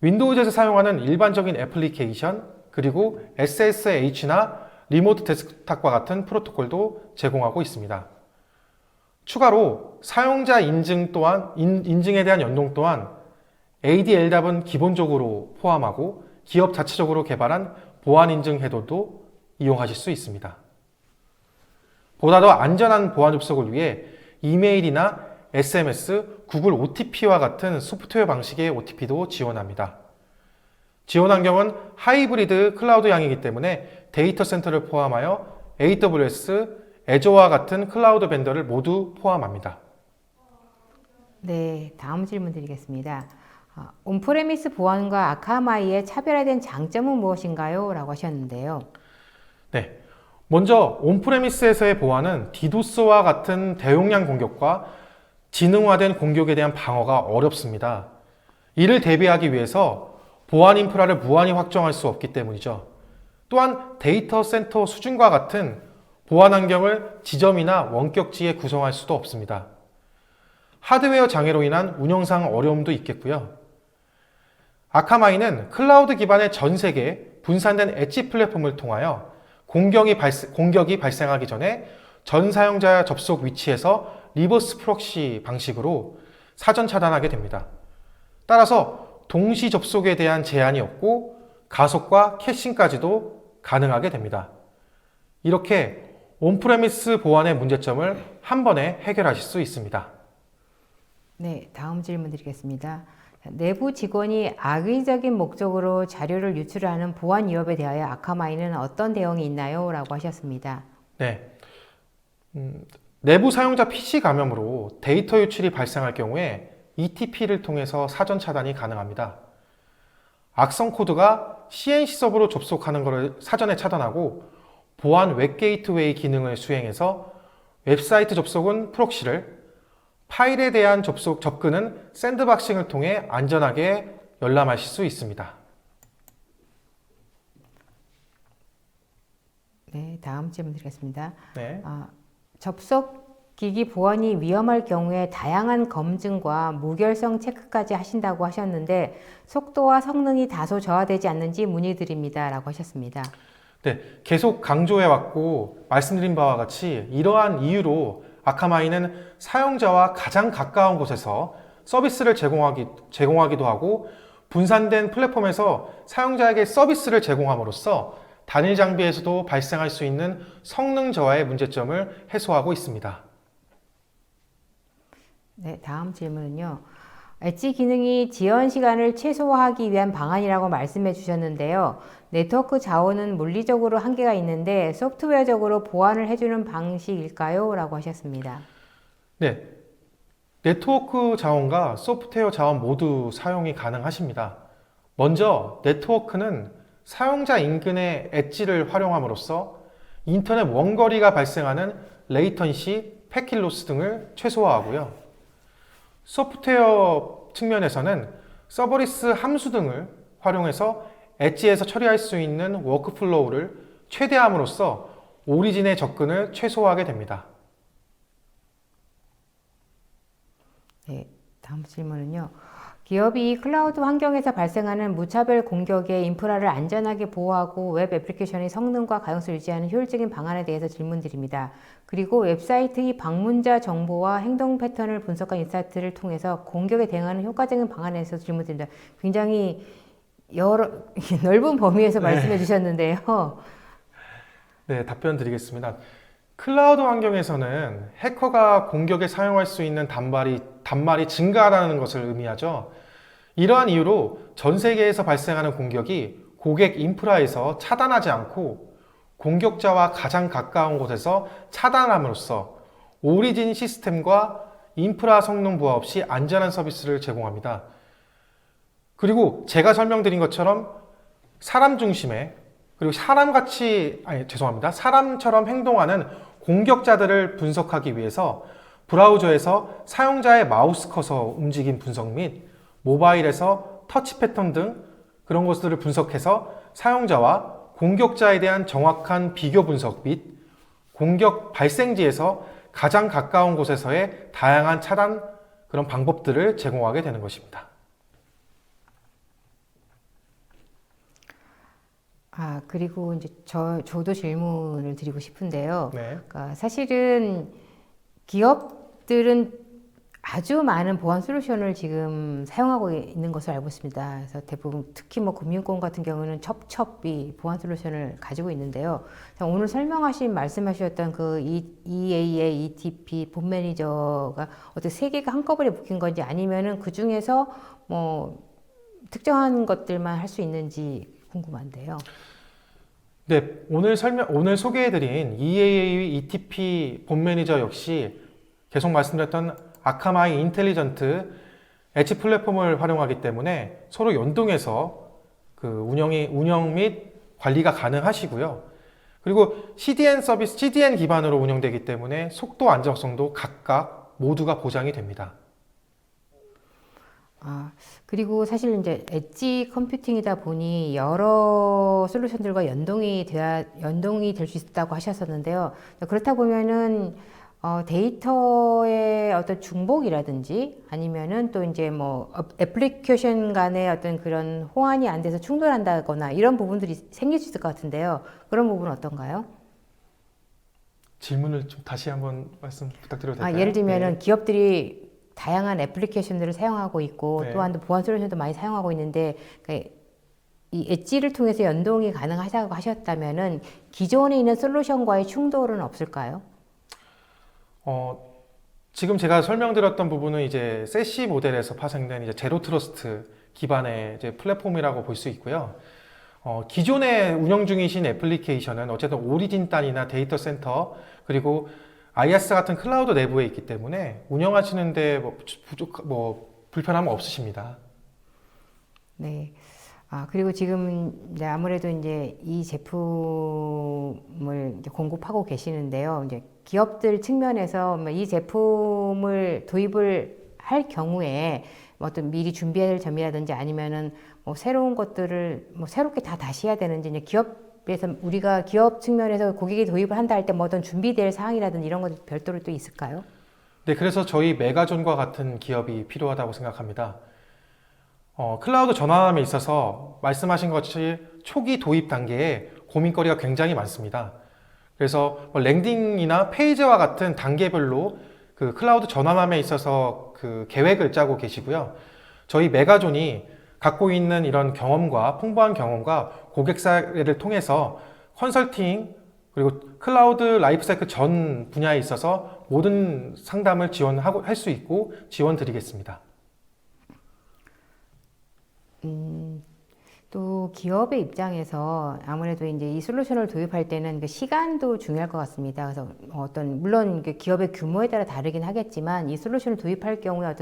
윈도우즈에서 사용하는 일반적인 애플리케이션, 그리고 SSH나 리모트 데스크탑과 같은 프로토콜도 제공하고 있습니다. 추가로 사용자 인증에 대한 연동 또한 ADLDAP은 기본적으로 포함하고 기업 자체적으로 개발한 보안 인증 해도도 이용하실 수 있습니다. 보다 더 안전한 보안 접속을 위해 이메일이나 SMS, 구글 OTP와 같은 소프트웨어 방식의 OTP도 지원합니다. 지원 환경은 하이브리드 클라우드형이기 때문에 데이터 센터를 포함하여 AWS, 애저와 같은 클라우드 벤더를 모두 포함합니다. 네, 다음 질문 드리겠습니다. 온프레미스 보안과 아카마이의 차별화된 장점은 무엇인가요? 라고 하셨는데요. 네, 먼저 온프레미스에서의 보안은 디도스와 같은 대용량 공격과 지능화된 공격에 대한 방어가 어렵습니다. 이를 대비하기 위해서 보안 인프라를 무한히 확정할 수 없기 때문이죠. 또한 데이터 센터 수준과 같은 보안 환경을 지점이나 원격지에 구성할 수도 없습니다. 하드웨어 장애로 인한 운영상 어려움도 있겠고요. 아카마이는 클라우드 기반의 전 세계 분산된 엣지 플랫폼을 통하여 공격이 발생하기 전에 전 사용자 접속 위치에서 리버스 프록시 방식으로 사전 차단하게 됩니다. 따라서 동시 접속에 대한 제한이 없고 가속과 캐싱까지도 가능하게 됩니다. 이렇게 온프레미스 보안의 문제점을 한 번에 해결하실 수 있습니다. 네, 다음 질문 드리겠습니다. 내부 직원이 악의적인 목적으로 자료를 유출하는 보안 위협에 대하여 아카마이는 어떤 대응이 있나요? 라고 하셨습니다. 네, 내부 사용자 PC 감염으로 데이터 유출이 발생할 경우에 ETP를 통해서 사전 차단이 가능합니다. 악성 코드가 CNC 서버로 접속하는 것을 사전에 차단하고 보안 웹 게이트웨이 기능을 수행해서 웹사이트 접속은 프록시를, 파일에 대한 접근은 샌드박싱을 통해 안전하게 열람하실 수 있습니다. 네, 다음 질문 드리겠습니다. 네. 접속 기기 보안이 위험할 경우에 다양한 검증과 무결성 체크까지 하신다고 하셨는데 속도와 성능이 다소 저하되지 않는지 문의드립니다. 라고 하셨습니다. 네, 계속 강조해왔고 말씀드린 바와 같이 이러한 이유로 아카마이는 사용자와 가장 가까운 곳에서 서비스를 제공하기도 하고 분산된 플랫폼에서 사용자에게 서비스를 제공함으로써 단일 장비에서도 발생할 수 있는 성능 저하의 문제점을 해소하고 있습니다. 네, 다음 질문은요. 엣지 기능이 지연 시간을 최소화하기 위한 방안이라고 말씀해 주셨는데요. 네트워크 자원은 물리적으로 한계가 있는데 소프트웨어적으로 보완을 해주는 방식일까요? 라고 하셨습니다. 네, 네트워크 자원과 소프트웨어 자원 모두 사용이 가능하십니다. 먼저 네트워크는 사용자 인근의 엣지를 활용함으로써 인터넷 원거리가 발생하는 레이턴시, 패킷 로스 등을 최소화하고요. 소프트웨어 측면에서는 서버리스 함수 등을 활용해서 엣지에서 처리할 수 있는 워크플로우를 최대함으로써 오리진의 접근을 최소화하게 됩니다. 네, 다음 질문은요. 기업이 클라우드 환경에서 발생하는 무차별 공격에 인프라를 안전하게 보호하고 웹 애플리케이션의 성능과 가용성을 유지하는 효율적인 방안에 대해서 질문드립니다. 그리고 웹사이트의 방문자 정보와 행동 패턴을 분석한 인사이트를 통해서 공격에 대응하는 효과적인 방안에 대해서 질문드립니다. 굉장히 넓은 범위에서 말씀해 주셨는데요. 네, 답변 드리겠습니다. 클라우드 환경에서는 해커가 공격에 사용할 수 있는 단말이 증가하다는 것을 의미하죠. 이러한 이유로 전 세계에서 발생하는 공격이 고객 인프라에서 차단하지 않고 공격자와 가장 가까운 곳에서 차단함으로써 오리진 시스템과 인프라 성능 부하 없이 안전한 서비스를 제공합니다. 그리고 제가 설명드린 것처럼 사람 중심의 그리고 사람처럼 행동하는 공격자들을 분석하기 위해서 브라우저에서 사용자의 마우스 커서 움직임 분석 및 모바일에서 터치 패턴 등 그런 것들을 분석해서 사용자와 공격자에 대한 정확한 비교 분석 및 공격 발생지에서 가장 가까운 곳에서의 다양한 차단 그런 방법들을 제공하게 되는 것입니다. 그리고 이제 저도 질문을 드리고 싶은데요. 네. 그러니까 사실은 기업들은 아주 많은 보안 솔루션을 지금 사용하고 있는 것을 알고 있습니다. 그래서 대부분 특히 뭐 금융권 같은 경우는 첩첩이 보안 솔루션을 가지고 있는데요. 오늘 말씀하셨던 그 EA의 ETP 본 매니저가 어떻게 세 개가 한꺼번에 묶인 건지 아니면은 그 중에서 뭐 특정한 것들만 할 수 있는지 궁금한데요. 네, 오늘 소개해드린 EAA ETP 본 매니저 역시 계속 말씀드렸던 아카마이 인텔리전트 엣지 플랫폼을 활용하기 때문에 서로 연동해서 그 운영 및 관리가 가능하시고요. 그리고 CDN 기반으로 운영되기 때문에 속도 안정성도 각각 모두가 보장이 됩니다. 그리고 사실 이제 엣지 컴퓨팅이다 보니 여러 솔루션들과 연동이 될 수 있다고 하셨었는데요. 그렇다 보면은 데이터의 어떤 중복이라든지 아니면은 또 이제 뭐 애플리케이션 간의 어떤 그런 호환이 안 돼서 충돌한다거나 이런 부분들이 생길 수 있을 것 같은데요. 그런 부분은 어떤가요? 질문을 좀 다시 한번 말씀 부탁드려도 될까요? 예를 들면은 기업들이 다양한 애플리케이션들을 사용하고 있고 네. 또한 보안 솔루션도 많이 사용하고 있는데 그러니까 이 엣지를 통해서 연동이 가능하다고 하셨다면은 기존에 있는 솔루션과의 충돌은 없을까요? 지금 제가 설명드렸던 부분은 이제 세시 모델에서 파생된 이제 제로 트러스트 기반의 이제 플랫폼이라고 볼 수 있고요. 기존에 운영 중이신 애플리케이션은 어쨌든 오리진 단이나 데이터 센터 그리고 IaaS 같은 클라우드 내부에 있기 때문에 운영하시는데 불편함은 없으십니다. 네. 그리고 지금 이제 아무래도 이제 이 제품을 이제 공급하고 계시는데요. 이제 기업들 측면에서 이 제품을 도입을 할 경우에 어떤 미리 준비해야 될 점이라든지 아니면은 뭐 새로운 것들을 뭐 새롭게 다시 해야 되는지 이제 우리가 기업 측면에서 고객이 도입을 한다 할 때 뭐 어떤 준비될 사항이라든지 이런 것도 별도로 또 있을까요? 네, 그래서 저희 메가존과 같은 기업이 필요하다고 생각합니다. 클라우드 전환함에 있어서 말씀하신 것 같이 초기 도입 단계에 고민거리가 굉장히 많습니다. 그래서 랜딩이나 페이지와 같은 단계별로 그 클라우드 전환함에 있어서 그 계획을 짜고 계시고요. 저희 메가존이 갖고 있는 이런 풍부한 경험과 고객 사례를 통해서 컨설팅 그리고 클라우드 라이프사이클 전 분야에 있어서 모든 상담을 할 수 있고 지원 드리겠습니다. 또 기업의 입장에서 아무래도 이제 이 솔루션을 도입할 때는 그 시간도 중요할 것 같습니다. 그래서 물론 그 기업의 규모에 따라 다르긴 하겠지만 이 솔루션을 도입할 경우에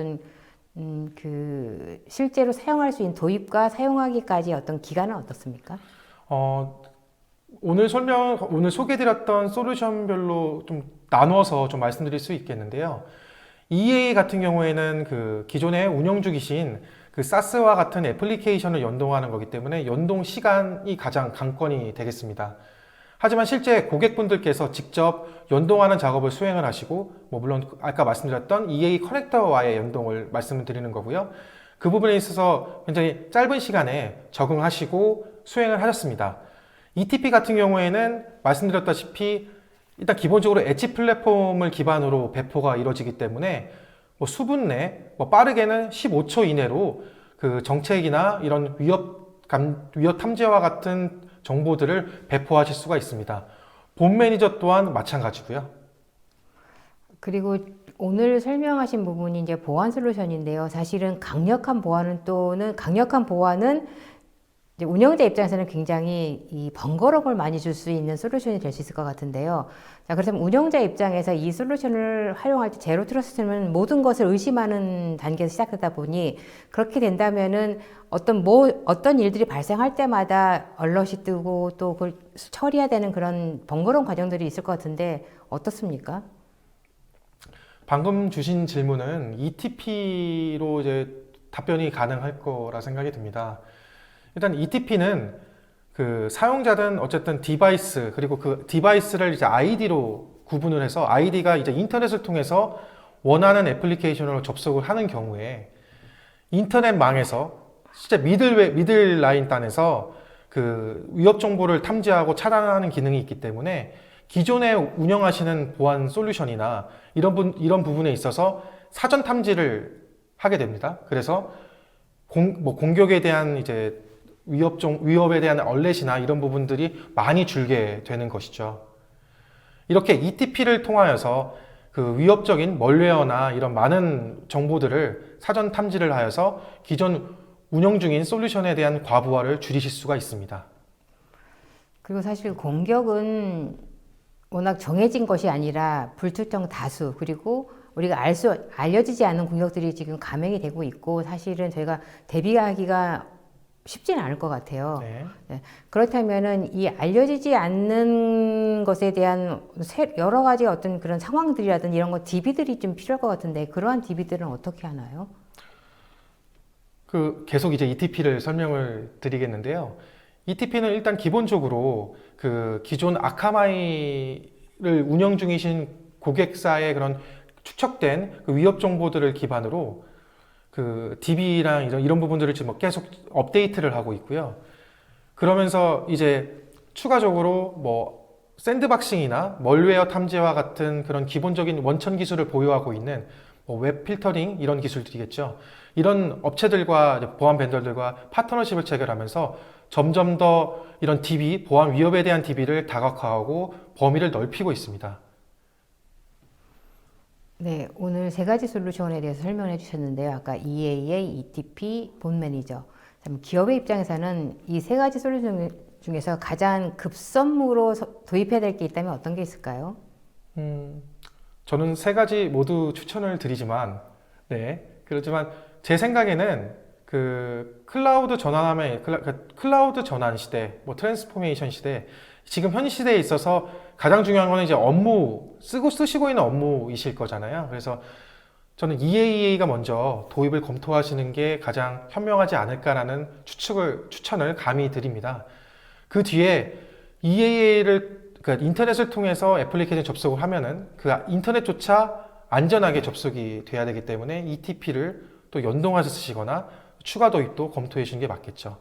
그 실제로 사용할 수 있는 도입과 사용하기까지 어떤 기간은 어떻습니까? 어, 오늘 소개드렸던 솔루션별로 좀 나누어서 좀 말씀드릴 수 있겠는데요. EA 같은 경우에는 그 기존에 운영 중이신 그 사스와 같은 애플리케이션을 연동하는 거기 때문에 연동 시간이 가장 관건이 되겠습니다. 하지만 실제 고객분들께서 직접 연동하는 작업을 수행을 하시고, 물론 아까 말씀드렸던 EA 커넥터와의 연동을 말씀을 드리는 거고요. 그 부분에 있어서 굉장히 짧은 시간에 적응하시고 수행을 하셨습니다. ETP 같은 경우에는 말씀드렸다시피 일단 기본적으로 엣지 플랫폼을 기반으로 배포가 이루어지기 때문에 수분 내 빠르게는 15초 이내로 그 정책이나 이런 위협 탐지와 같은 정보들을 배포하실 수가 있습니다. 본 매니저 또한 마찬가지고요. 그리고 오늘 설명하신 부분이 이제 보안 솔루션인데요. 사실은 강력한 보안은 이제 운영자 입장에서는 굉장히 이 번거로움을 많이 줄 수 있는 솔루션이 될 수 있을 것 같은데요. 자, 그렇다면 운영자 입장에서 이 솔루션을 활용할 때 제로 트러스트는 모든 것을 의심하는 단계에서 시작하다 보니 그렇게 된다면은 어떤 일들이 발생할 때마다 얼럿이 뜨고 또 그걸 처리해야 되는 그런 번거로운 과정들이 있을 것 같은데 어떻습니까? 방금 주신 질문은 ETP로 이제 답변이 가능할 거라 생각이 듭니다. 일단 ETP는 그 사용자든 어쨌든 디바이스, 그리고 그 디바이스를 이제 아이디로 구분을 해서 아이디가 이제 인터넷을 통해서 원하는 애플리케이션으로 접속을 하는 경우에 인터넷망에서 진짜 미들 라인 단에서 그 위협 정보를 탐지하고 차단하는 기능이 있기 때문에 기존에 운영하시는 보안 솔루션이나 이런 부분에 있어서 사전 탐지를 하게 됩니다. 그래서 공격에 대한 이제 위협에 대한 얼렛이나 이런 부분들이 많이 줄게 되는 것이죠. 이렇게 ETP를 통하여서 그 위협적인 멀웨어나 이런 많은 정보들을 사전 탐지를 하여서 기존 운영 중인 솔루션에 대한 과부하를 줄이실 수가 있습니다. 그리고 사실 공격은 워낙 정해진 것이 아니라 불특정 다수, 그리고 우리가 알려지지 않은 공격들이 지금 감행이 되고 있고 사실은 저희가 대비하기가 쉽지는 않을 것 같아요. 네. 네. 그렇다면은 이 알려지지 않는 것에 대한 여러 가지 어떤 그런 상황들이라든지 이런 거 DB들이 좀 필요할 것 같은데 그러한 DB들은 어떻게 하나요? 계속 이제 ETP를 설명을 드리겠는데요. ETP는 일단 기본적으로 그 기존 아카마이를 운영 중이신 고객사의 그런 축적된 그 위협 정보들을 기반으로 그 DB랑 이런 부분들을 지금 계속 업데이트를 하고 있고요. 그러면서 이제 추가적으로 샌드박싱이나 멀웨어 탐지와 같은 그런 기본적인 원천 기술을 보유하고 있는 웹 필터링 이런 기술들이겠죠. 이런 업체들과 보안 벤더들과 파트너십을 체결하면서 점점 더 이런 DB, 보안 위협에 대한 DB를 다각화하고 범위를 넓히고 있습니다. 네, 오늘 세 가지 솔루션에 대해서 설명해 주셨는데요. 아까 EAA, ETP, 본 매니저. 기업의 입장에서는 이 세 가지 솔루션 중에서 가장 급선무로 도입해야 될 게 있다면 어떤 게 있을까요? 저는 세 가지 모두 추천을 드리지만, 그렇지만 제 생각에는 그 클라우드 전환 시대, 트랜스포메이션 시대, 지금 현 시대에 있어서 가장 중요한 거는 이제 쓰시고 있는 업무이실 거잖아요. 그래서 저는 EAEA가 먼저 도입을 검토하시는 게 가장 현명하지 않을까라는 추천을 감히 드립니다. 그 뒤에 EAA를 그러니까 인터넷을 통해서 애플리케이션 접속을 하면은 그 인터넷조차 안전하게 접속이 돼야 되기 때문에 ETP를 또 연동해서 쓰시거나 추가 도입도 검토해 주시는 게 맞겠죠.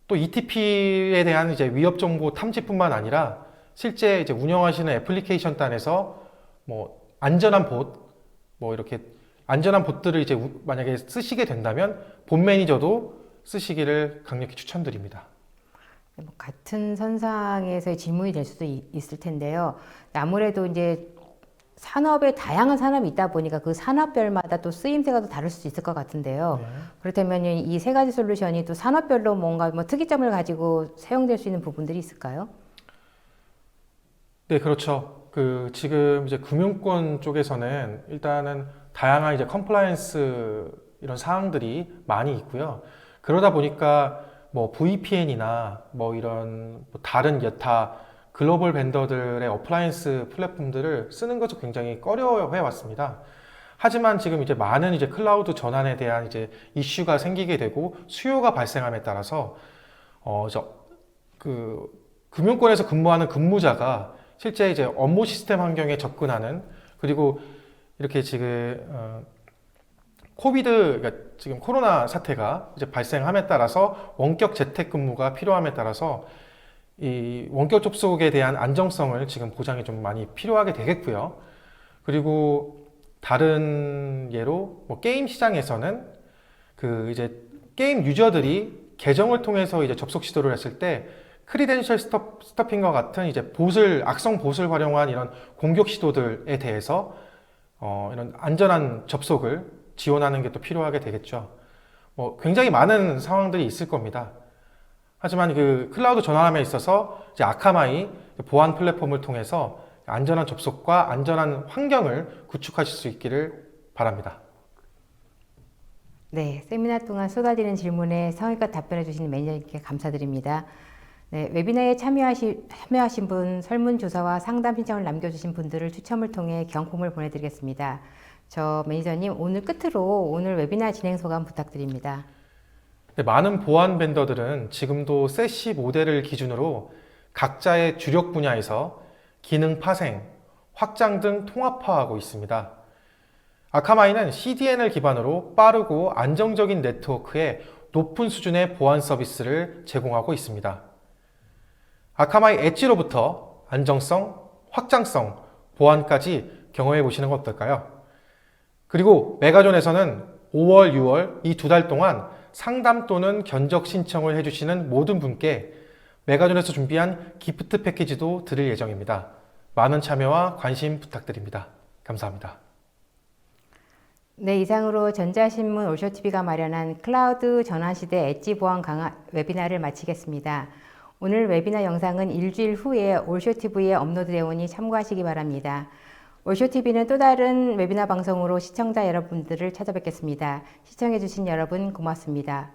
또 ETP에 대한 이제 위협 정보 탐지뿐만 아니라 실제 이제 운영하시는 애플리케이션 단에서 안전한 이렇게 안전한 봇들을 이제 만약에 쓰시게 된다면 본 매니저도 쓰시기를 강력히 추천드립니다. 같은 선상에서의 질문이 될 수도 있을 텐데요. 아무래도 이제 산업에 다양한 산업이 있다 보니까 그 산업별마다 또 쓰임새가 또 다를 수 있을 것 같은데요. 네. 그렇다면 이 세 가지 솔루션이 또 산업별로 뭔가 뭐 특이점을 가지고 사용될 수 있는 부분들이 있을까요? 네, 그렇죠. 지금 이제 금융권 쪽에서는 일단은 다양한 이제 컴플라이언스 이런 사항들이 많이 있고요. 그러다 보니까 뭐 VPN이나 뭐 이런 뭐 다른 여타 글로벌 벤더들의 어플라이언스 플랫폼들을 쓰는 것을 굉장히 꺼려해 왔습니다. 하지만 지금 이제 많은 이제 클라우드 전환에 대한 이제 이슈가 생기게 되고 수요가 발생함에 따라서 그 금융권에서 근무하는 근무자가 실제 이제 업무 시스템 환경에 접근하는, 그리고 이렇게 지금 그러니까 지금 코로나 사태가 이제 발생함에 따라서 원격 재택 근무가 필요함에 따라서 이 원격 접속에 대한 안정성을 지금 보장이 좀 많이 필요하게 되겠고요. 그리고 다른 예로 뭐 게임 시장에서는 이제 게임 유저들이 계정을 통해서 이제 접속 시도를 했을 때 크리덴셜 스토핑과 같은 이제 악성 봇을 활용한 이런 공격 시도들에 대해서 이런 안전한 접속을 지원하는 게 또 필요하게 되겠죠. 뭐 굉장히 많은 상황들이 있을 겁니다. 하지만 클라우드 전환함에 있어서 이제 아카마이 보안 플랫폼을 통해서 안전한 접속과 안전한 환경을 구축하실 수 있기를 바랍니다. 네, 세미나 동안 쏟아지는 질문에 성의껏 답변해 주신 매니저님께 감사드립니다. 네, 웨비나에 참여하신 분, 설문조사와 상담 신청을 남겨주신 분들을 추첨을 통해 경품을 보내드리겠습니다. 저 매니저님, 오늘 끝으로 오늘 웨비나 진행 소감 부탁드립니다. 네, 많은 보안 벤더들은 지금도 세시 모델을 기준으로 각자의 주력 분야에서 기능 파생, 확장 등 통합화하고 있습니다. 아카마이는 CDN을 기반으로 빠르고 안정적인 네트워크에 높은 수준의 보안 서비스를 제공하고 있습니다. 아카마이 엣지로부터 안정성, 확장성, 보안까지 경험해 보시는 것 어떨까요? 그리고 메가존에서는 5월, 6월 이 2달 동안 상담 또는 견적 신청을 해주시는 모든 분께 메가존에서 준비한 기프트 패키지도 드릴 예정입니다. 많은 참여와 관심 부탁드립니다. 감사합니다. 네, 이상으로 전자신문 올쇼TV가 마련한 클라우드 전환시대 엣지 보안 강화 웨비나를 마치겠습니다. 오늘 웨비나 영상은 일주일 후에 올쇼TV에 업로드되어 오니 참고하시기 바랍니다. 올쇼TV는 또 다른 웨비나 방송으로 시청자 여러분들을 찾아뵙겠습니다. 시청해주신 여러분 고맙습니다.